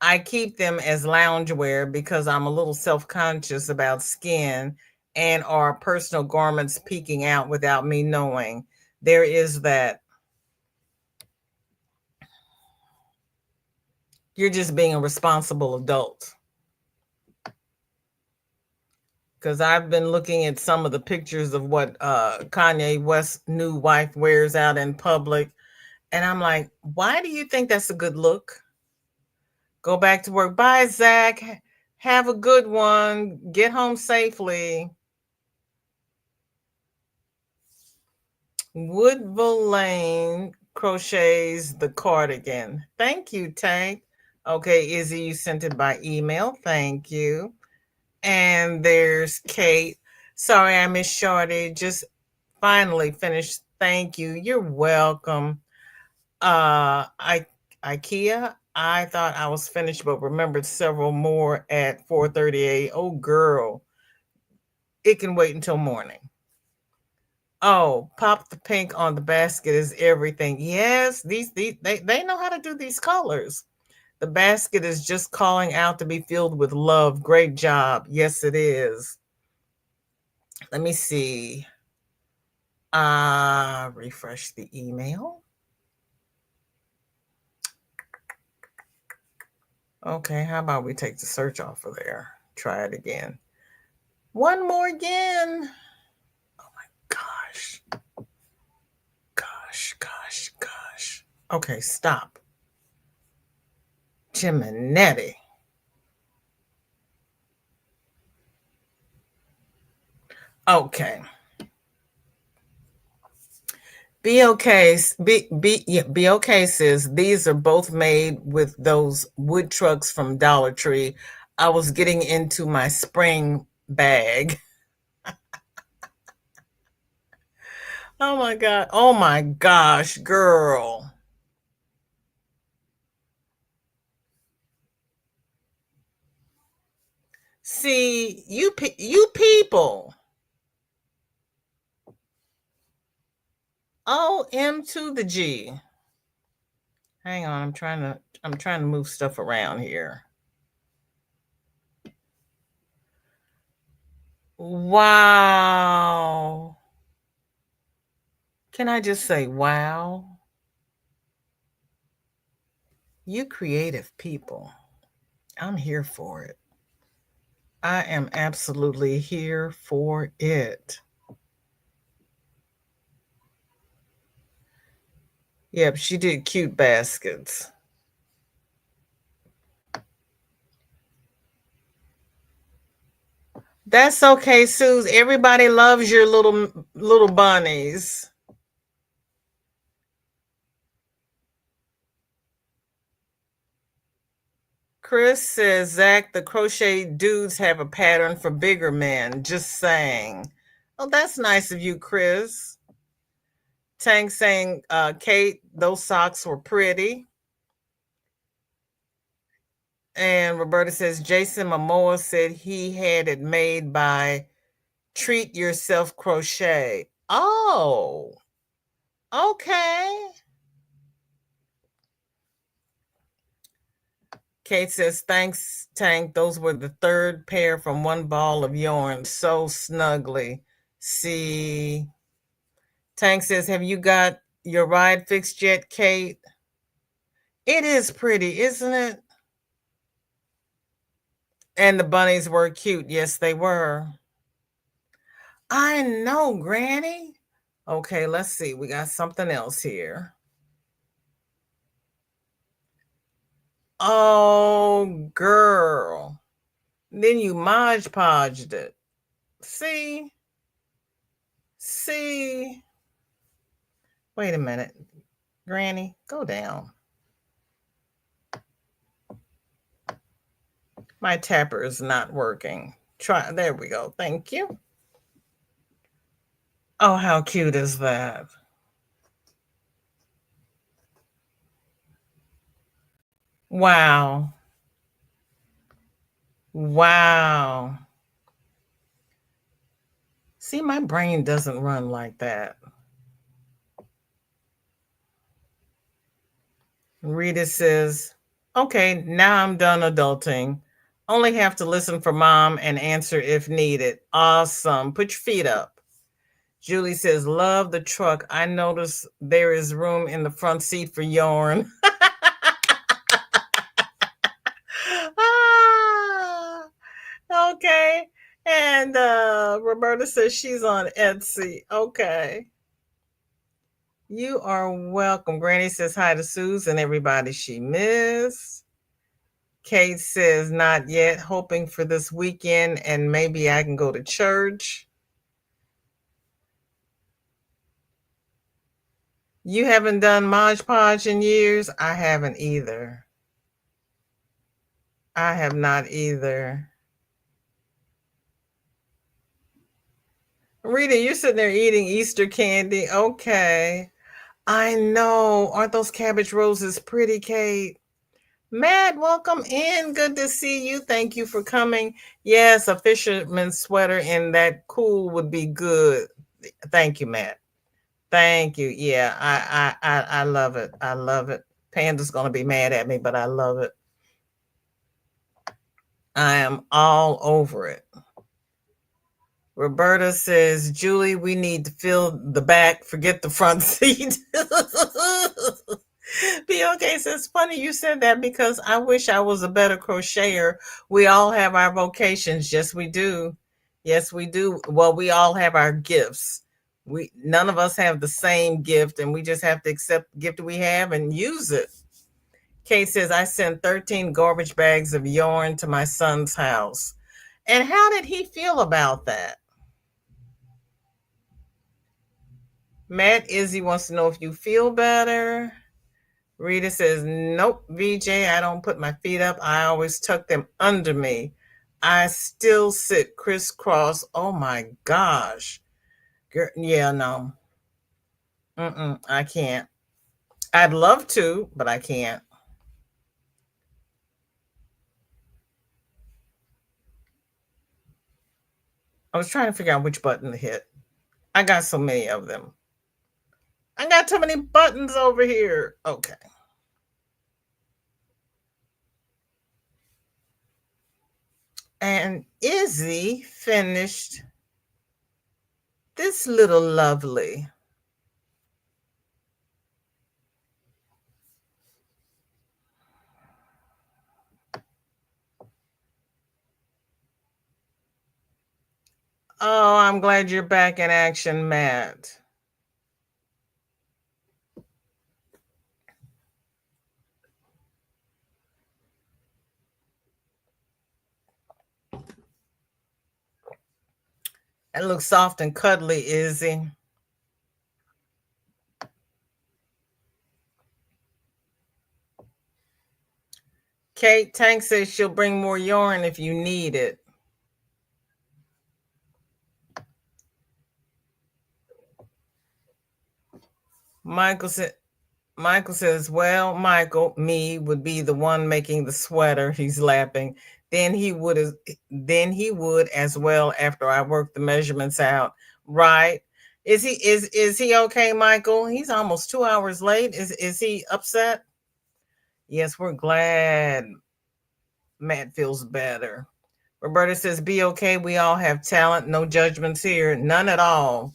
I keep them as loungewear because I'm a little self conscious about skin and our personal garments peeking out without me knowing. There is that. You're just being a responsible adult. because I've been looking at some of the pictures of what Kanye West's new wife wears out in public. And I'm like, why do you think that's a good look? Go back to work. Bye, Zach. Have a good one. Get home safely. Woodville Lane crochets the cardigan. Thank you, Tank. Okay, Izzy, you sent it by email. Thank you. And there's Kate. Sorry I missed Shorty. Just finally finished. Thank you. You're welcome. IKEA. I thought I was finished, but remembered several more at 4:38. Oh, girl, it can wait until morning. Oh, pop the pink on the basket is everything. Yes, they know how to do these colors. The basket is just calling out to be filled with love. Great job. Yes, it is. Let me see. Refresh the email. Okay, how about we take the search off of there? Try it again. One more again. Oh my gosh. Gosh. Okay, stop. Geminetti. Okay. BOK says these are both made with those wood trucks from Dollar Tree. I was getting into my spring bag. Oh my God. Oh my gosh, girl. See, you people. M to the G. Hang on, I'm trying to move stuff around here. Wow. Can I just say wow? You creative people. I'm here for it. I am absolutely here for it. Yep, she did cute baskets. That's okay, Suze. Everybody loves your little bunnies. Chris says, Zach, the crochet dudes have a pattern for bigger men. Just saying. Oh, that's nice of you, Chris. Tank saying, Kate, those socks were pretty. And Roberta says, Jason Momoa said he had it made by Treat Yourself Crochet. Oh, okay. Kate says, thanks, Tank. Those were the third pair from one ball of yarn. So snugly. See. Tank says, have you got your ride fixed yet, Kate? It is pretty, isn't it? And the bunnies were cute. Yes, they were. I know, Granny. Okay, let's see. We got something else here. Oh, girl. Then you Mod Podged it. See? See? Wait a minute. Granny, go down. My tapper is not working. Try. There we go. Thank you. Oh, how cute is that? Wow. Wow. See, my brain doesn't run like that. Rita says, okay, now I'm done adulting. Only have to listen for mom and answer if needed. Awesome. Put your feet up. Julie says, love the truck. I notice there is room in the front seat for yarn. Ah, okay. And Roberta says she's on Etsy. Okay. You are welcome. Granny says hi to Susan, everybody she missed. Kate says not yet, hoping for this weekend and maybe I can go to church. You haven't done Mod Podge in years? I haven't either. I have not either. Rita, you're sitting there eating Easter candy. Okay. I know. Aren't those cabbage roses pretty, Kate? Matt, welcome in. Good to see you. Thank you for coming. Yes, a fisherman's sweater in that cool would be good. Thank you, Matt. Thank you. Yeah, I love it. I love it. Panda's gonna be mad at me, but I love it. I am all over it. Roberta says, Julie, we need to fill the back, forget the front seat. BOK says, funny you said that because I wish I was a better crocheter. We all have our vocations. Yes, we do. Yes, we do. Well, we all have our gifts. We none of us have the same gift, and we just have to accept the gift we have and use it. Kate says, I sent 13 garbage bags of yarn to my son's house. And how did he feel about that? Matt Izzy wants to know if you feel better. Rita says, nope, VJ, I don't put my feet up. I always tuck them under me. I still sit crisscross. Oh my gosh. Girl, yeah, no. I can't. I'd love to, but I can't. I was trying to figure out which button to hit. I got so many of them. I got too many buttons over here. Okay. And Izzy finished this little lovely. Oh, I'm glad you're back in action, Matt. It looks soft and cuddly, Izzy. Kate Tank says she'll bring more yarn if you need it. Michael said, Michael says, well, Michael, me would be the one making the sweater. He's laughing. Then he would as well after I work the measurements out. Right. Is he okay, Michael? He's almost 2 hours late. Is he upset? Yes, we're glad Matt feels better. Roberta says, be okay. We all have talent. No judgments here. None at all.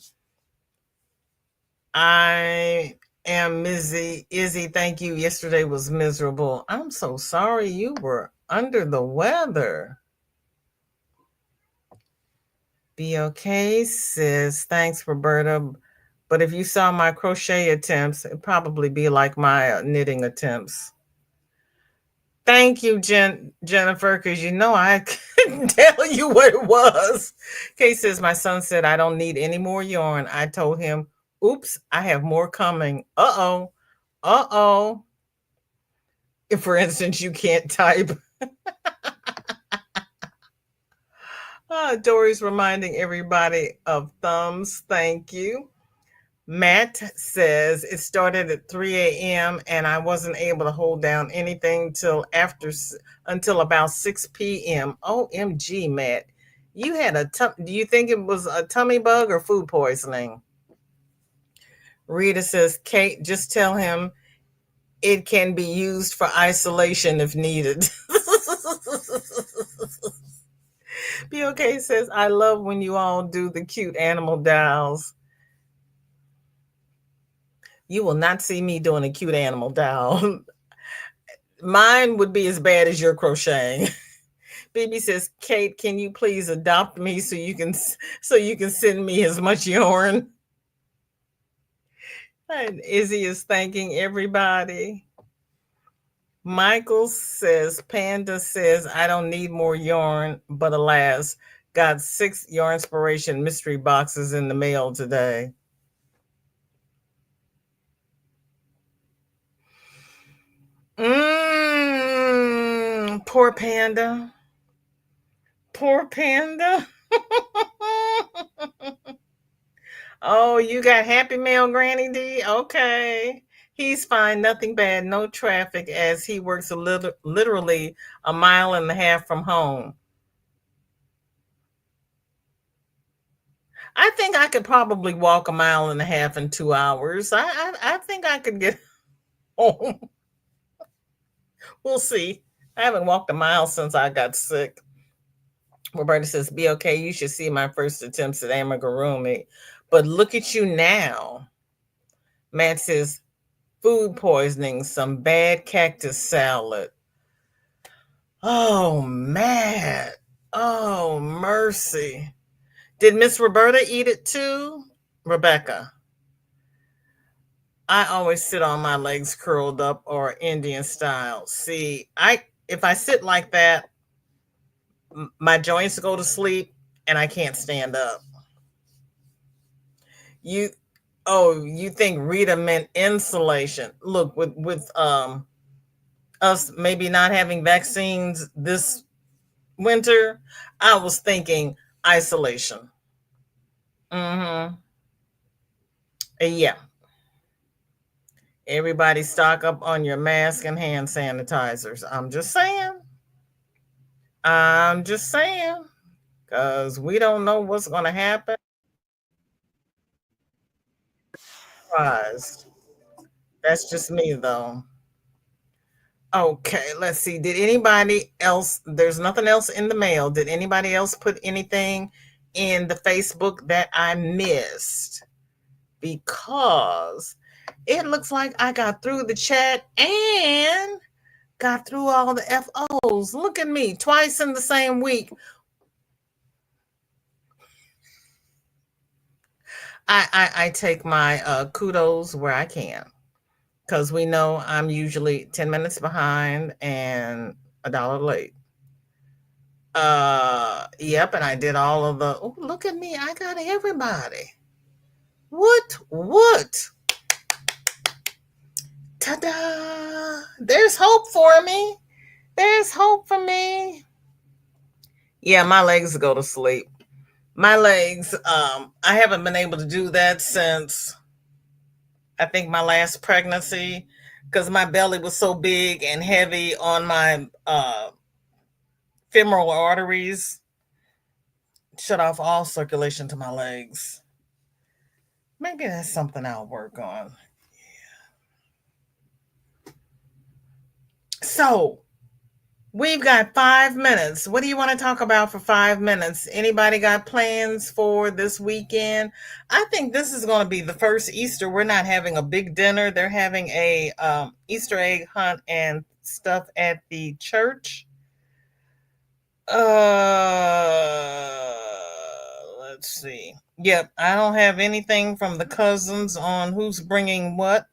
I am Izzy. Thank you. Yesterday was miserable. I'm so sorry you were under the weather. Be okay, sis. Thanks, Roberta. But if you saw my crochet attempts, it'd probably be like my knitting attempts. Thank you, Jennifer, because you know I couldn't tell you what it was. Kay says, my son said, I don't need any more yarn. I told him, oops, I have more coming. Uh-oh. Uh-oh. If, for instance, you can't type. Dory's reminding everybody of thumbs. Thank you. Matt says it started at 3 a.m. and I wasn't able to hold down anything until about 6 p.m. OMG, Matt. You had do you think it was a tummy bug or food poisoning? Rita says, Kate, just tell him it can be used for isolation if needed. BOK says, I love when you all do the cute animal dolls. You will not see me doing a cute animal doll. Mine would be as bad as your crocheting. BB says, Kate, can you please adopt me so you can send me as much yarn? And Izzy is thanking everybody. Michael says, Panda says, I don't need more yarn, but alas, got 6 Yarn Inspiration mystery boxes in the mail today. Poor Panda. Poor Panda. Oh, you got Happy Mail, Granny D? Okay. He's fine, nothing bad, no traffic, as he works literally a mile and a half from home. I think I could probably walk a mile and a half in 2 hours. I think I could get home. We'll see. I haven't walked a mile since I got sick. Roberta says, be okay. You should see my first attempts at amigurumi. But look at you now. Matt says, food poisoning, some bad cactus salad. Oh, Matt. Oh, mercy. Did Miss Roberta eat it too? Rebecca. I always sit on my legs curled up or Indian style. See, if I sit like that, my joints go to sleep and I can't stand up. You think Rita meant insulation. Look, with us maybe not having vaccines this winter, I was thinking isolation. Mm-hmm. Yeah. Everybody stock up on your mask and hand sanitizers. I'm just saying. I'm just saying. Because we don't know what's going to happen. Surprised. That's just me, though. Okay, let's see. Did anybody else? There's nothing else in the mail. Did anybody else put anything in the Facebook that I missed? Because it looks like I got through the chat and got through all the FOs. Look at me, twice in the same week. I take my kudos where I can, because we know I'm usually 10 minutes behind and $1 late. Yep, and I did all of the, oh, look at me, I got everybody. What? Ta-da! There's hope for me. There's hope for me. Yeah, my legs go to sleep. My legs, I haven't been able to do that since I think my last pregnancy, because my belly was so big and heavy on my femoral arteries, shut off all circulation to my legs. Maybe that's something I'll work on. So we've got 5 minutes. What do you want to talk about for 5 minutes? Anybody got plans for this weekend? I think this is going to be the first Easter. We're not having a big dinner. They're having a Easter egg hunt and stuff at the church. Let's see. Yep, I don't have anything from the cousins on who's bringing what.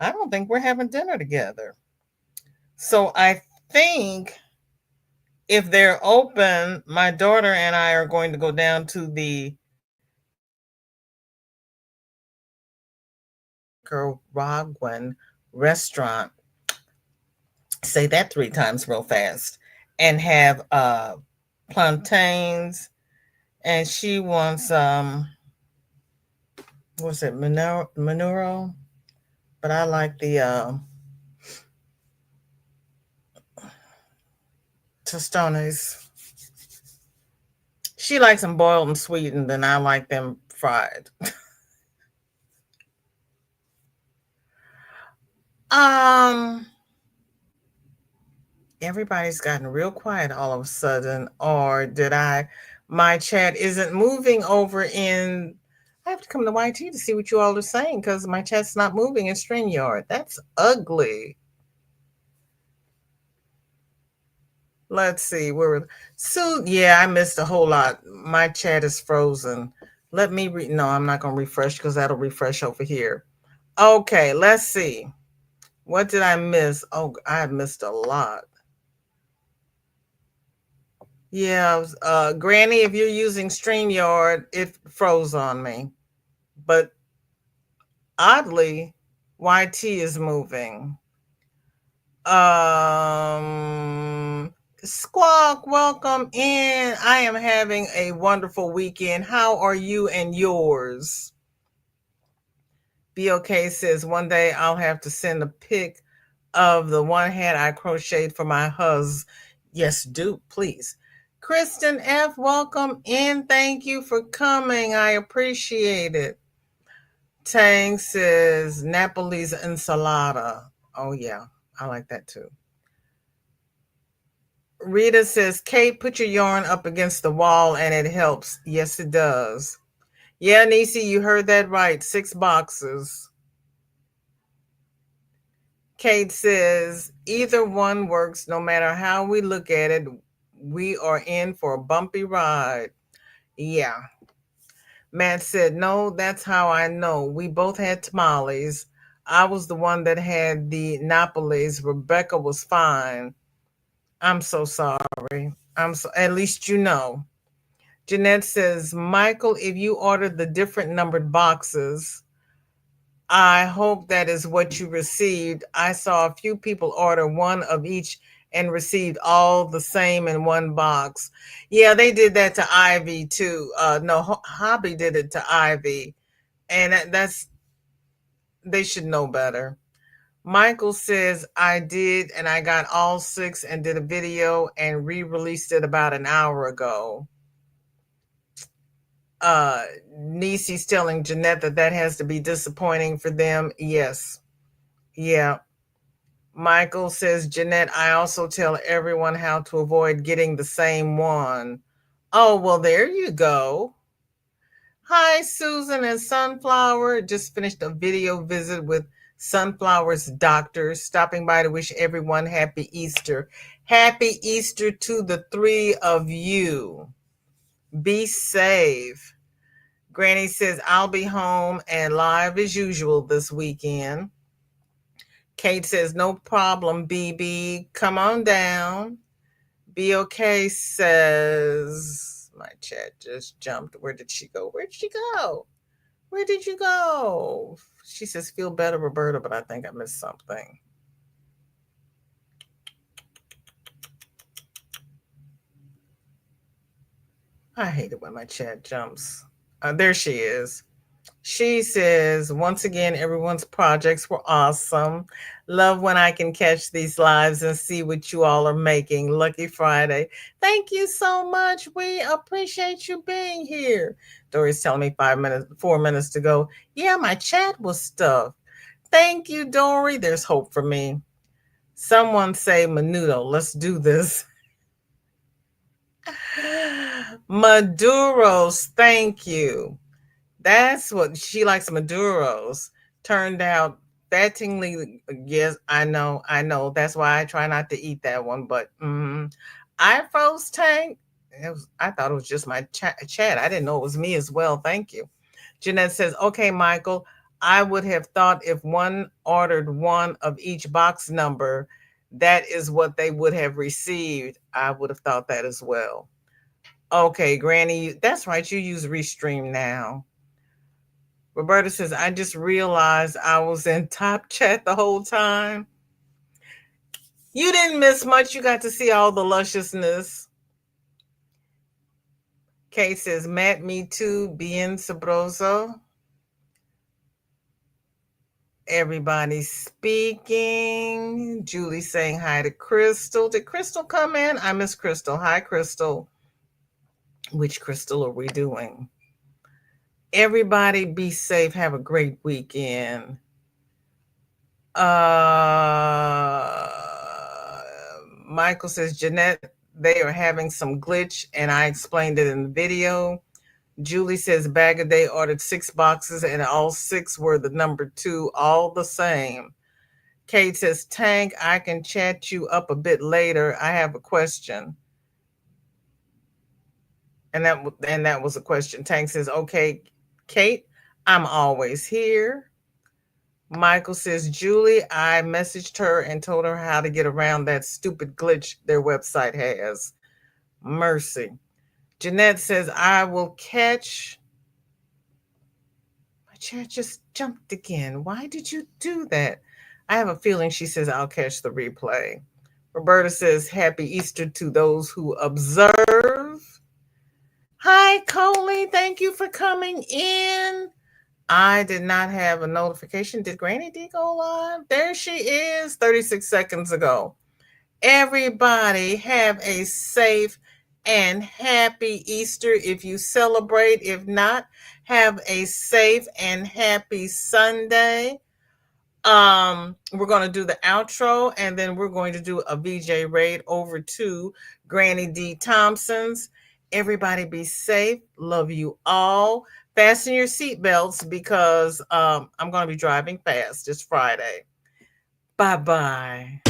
I don't think we're having dinner together. So I think if they're open, my daughter and I are going to go down to the Nicaraguan restaurant. Say that 3 times real fast. And have plantains. And she wants what's it, Manuro? But I like the tostones. She likes them boiled and sweetened, and I like them fried. Everybody's gotten real quiet all of a sudden, or did my chat isn't moving over in, I have to come to YT to see what you all are saying, because my chat's not moving in StreamYard. That's ugly. Let's see. Where so yeah, I missed a whole lot. My chat is frozen. Let me no, I'm not gonna refresh because that'll refresh over here. Okay, let's see. What did I miss? Oh, I missed a lot. Yeah, Granny, if you're using StreamYard, it froze on me. But oddly, YT is moving. Squawk, welcome in. I am having a wonderful weekend. How are you and yours? BOK says one day I'll have to send a pic of the one hat I crocheted for my husband. Yes, do please. Kristen F, welcome in. Thank you for coming. I appreciate it. Tang says Napoli's ensalada. Oh yeah, I like that too. Rita says, Kate, put your yarn up against the wall and it helps. Yes, it does. Yeah, Nisi, you heard that right. 6 boxes. Kate says, either one works no matter how we look at it. We are in for a bumpy ride. Yeah. Matt said, no, that's how I know. We both had tamales. I was the one that had the Napolis. Rebecca was fine. I'm so sorry. At least you know. Jeanette says, Michael, if you ordered the different numbered boxes, I hope that is what you received. I saw a few people order one of each and received all the same in one box. Yeah, they did that to Ivy too. No, Hobby did it to Ivy. And that's, they should know better. Michael says, I did, and I got all 6 and did a video and re-released it about an hour ago. Nisi's telling Jeanette that has to be disappointing for them. Yes. Yeah. Michael says, Jeanette, I also tell everyone how to avoid getting the same one. Oh, well, there you go. Hi, Susan and Sunflower. Just finished a video visit with Sunflower's doctor, stopping by to wish everyone happy Easter. Happy Easter to the 3 of you. Be safe. Granny says, I'll be home and live as usual this weekend. Kate says, no problem, BB. Come on down. BOK says, my chat just jumped. Where did she go? Where did she go? Where did you go? She says, feel better, Roberta, but I think I missed something. I hate it when my chat jumps. There she is. She says, once again, everyone's projects were awesome. Love when I can catch these lives and see what you all are making. Lucky Friday. Thank you so much. We appreciate you being here. Dory's telling me 4 minutes to go. Yeah, my chat was stuffed. Thank you, Dory. There's hope for me. Someone say Menudo. Let's do this. Maduros. Thank you. That's what she likes, Maduros. Turned out fattingly. Yes, I know. That's why I try not to eat that one. But I froze Tank. I thought it was just my chat. I didn't know it was me as well. Thank you. Jeanette says, okay, Michael, I would have thought if one ordered one of each box number, that is what they would have received. I would have thought that as well. Okay, Granny, that's right. You use Restream now. Roberta says, I just realized I was in top chat the whole time. You didn't miss much. You got to see all the lusciousness. Kay says, Matt, me too, bien sabroso. Everybody speaking. Julie saying hi to Crystal. Did Crystal come in? I miss Crystal. Hi, Crystal. Which Crystal are we doing? Everybody be safe. Have a great weekend. Michael says, Jeanette, they are having some glitch, and I explained it in the video. Julie says, Bag a Day ordered 6 boxes, and all 6 were the number 2, all the same. Kate says, Tank, I can chat you up a bit later. I have a question. And that was a question. Tank says, okay, Kate, I'm always here. Michael says, Julie, I messaged her and told her how to get around that stupid glitch their website has. Mercy. Jeanette says, I will catch. My chat just jumped again. Why did you do that? I have a feeling she says, I'll catch the replay. Roberta says, Happy Easter to those who observe. Hi, Coley. Thank you for coming in. I did not have a notification. Did Granny D go live? There she is 36 seconds ago. Everybody have a safe and happy Easter if you celebrate. If not, have a safe and happy Sunday. We're going to do the outro and then we're going to do a VJ raid over to Granny D Thompson's. Everybody be safe. Love you all. Fasten your seatbelts because I'm going to be driving fast. It's Friday. Bye-bye.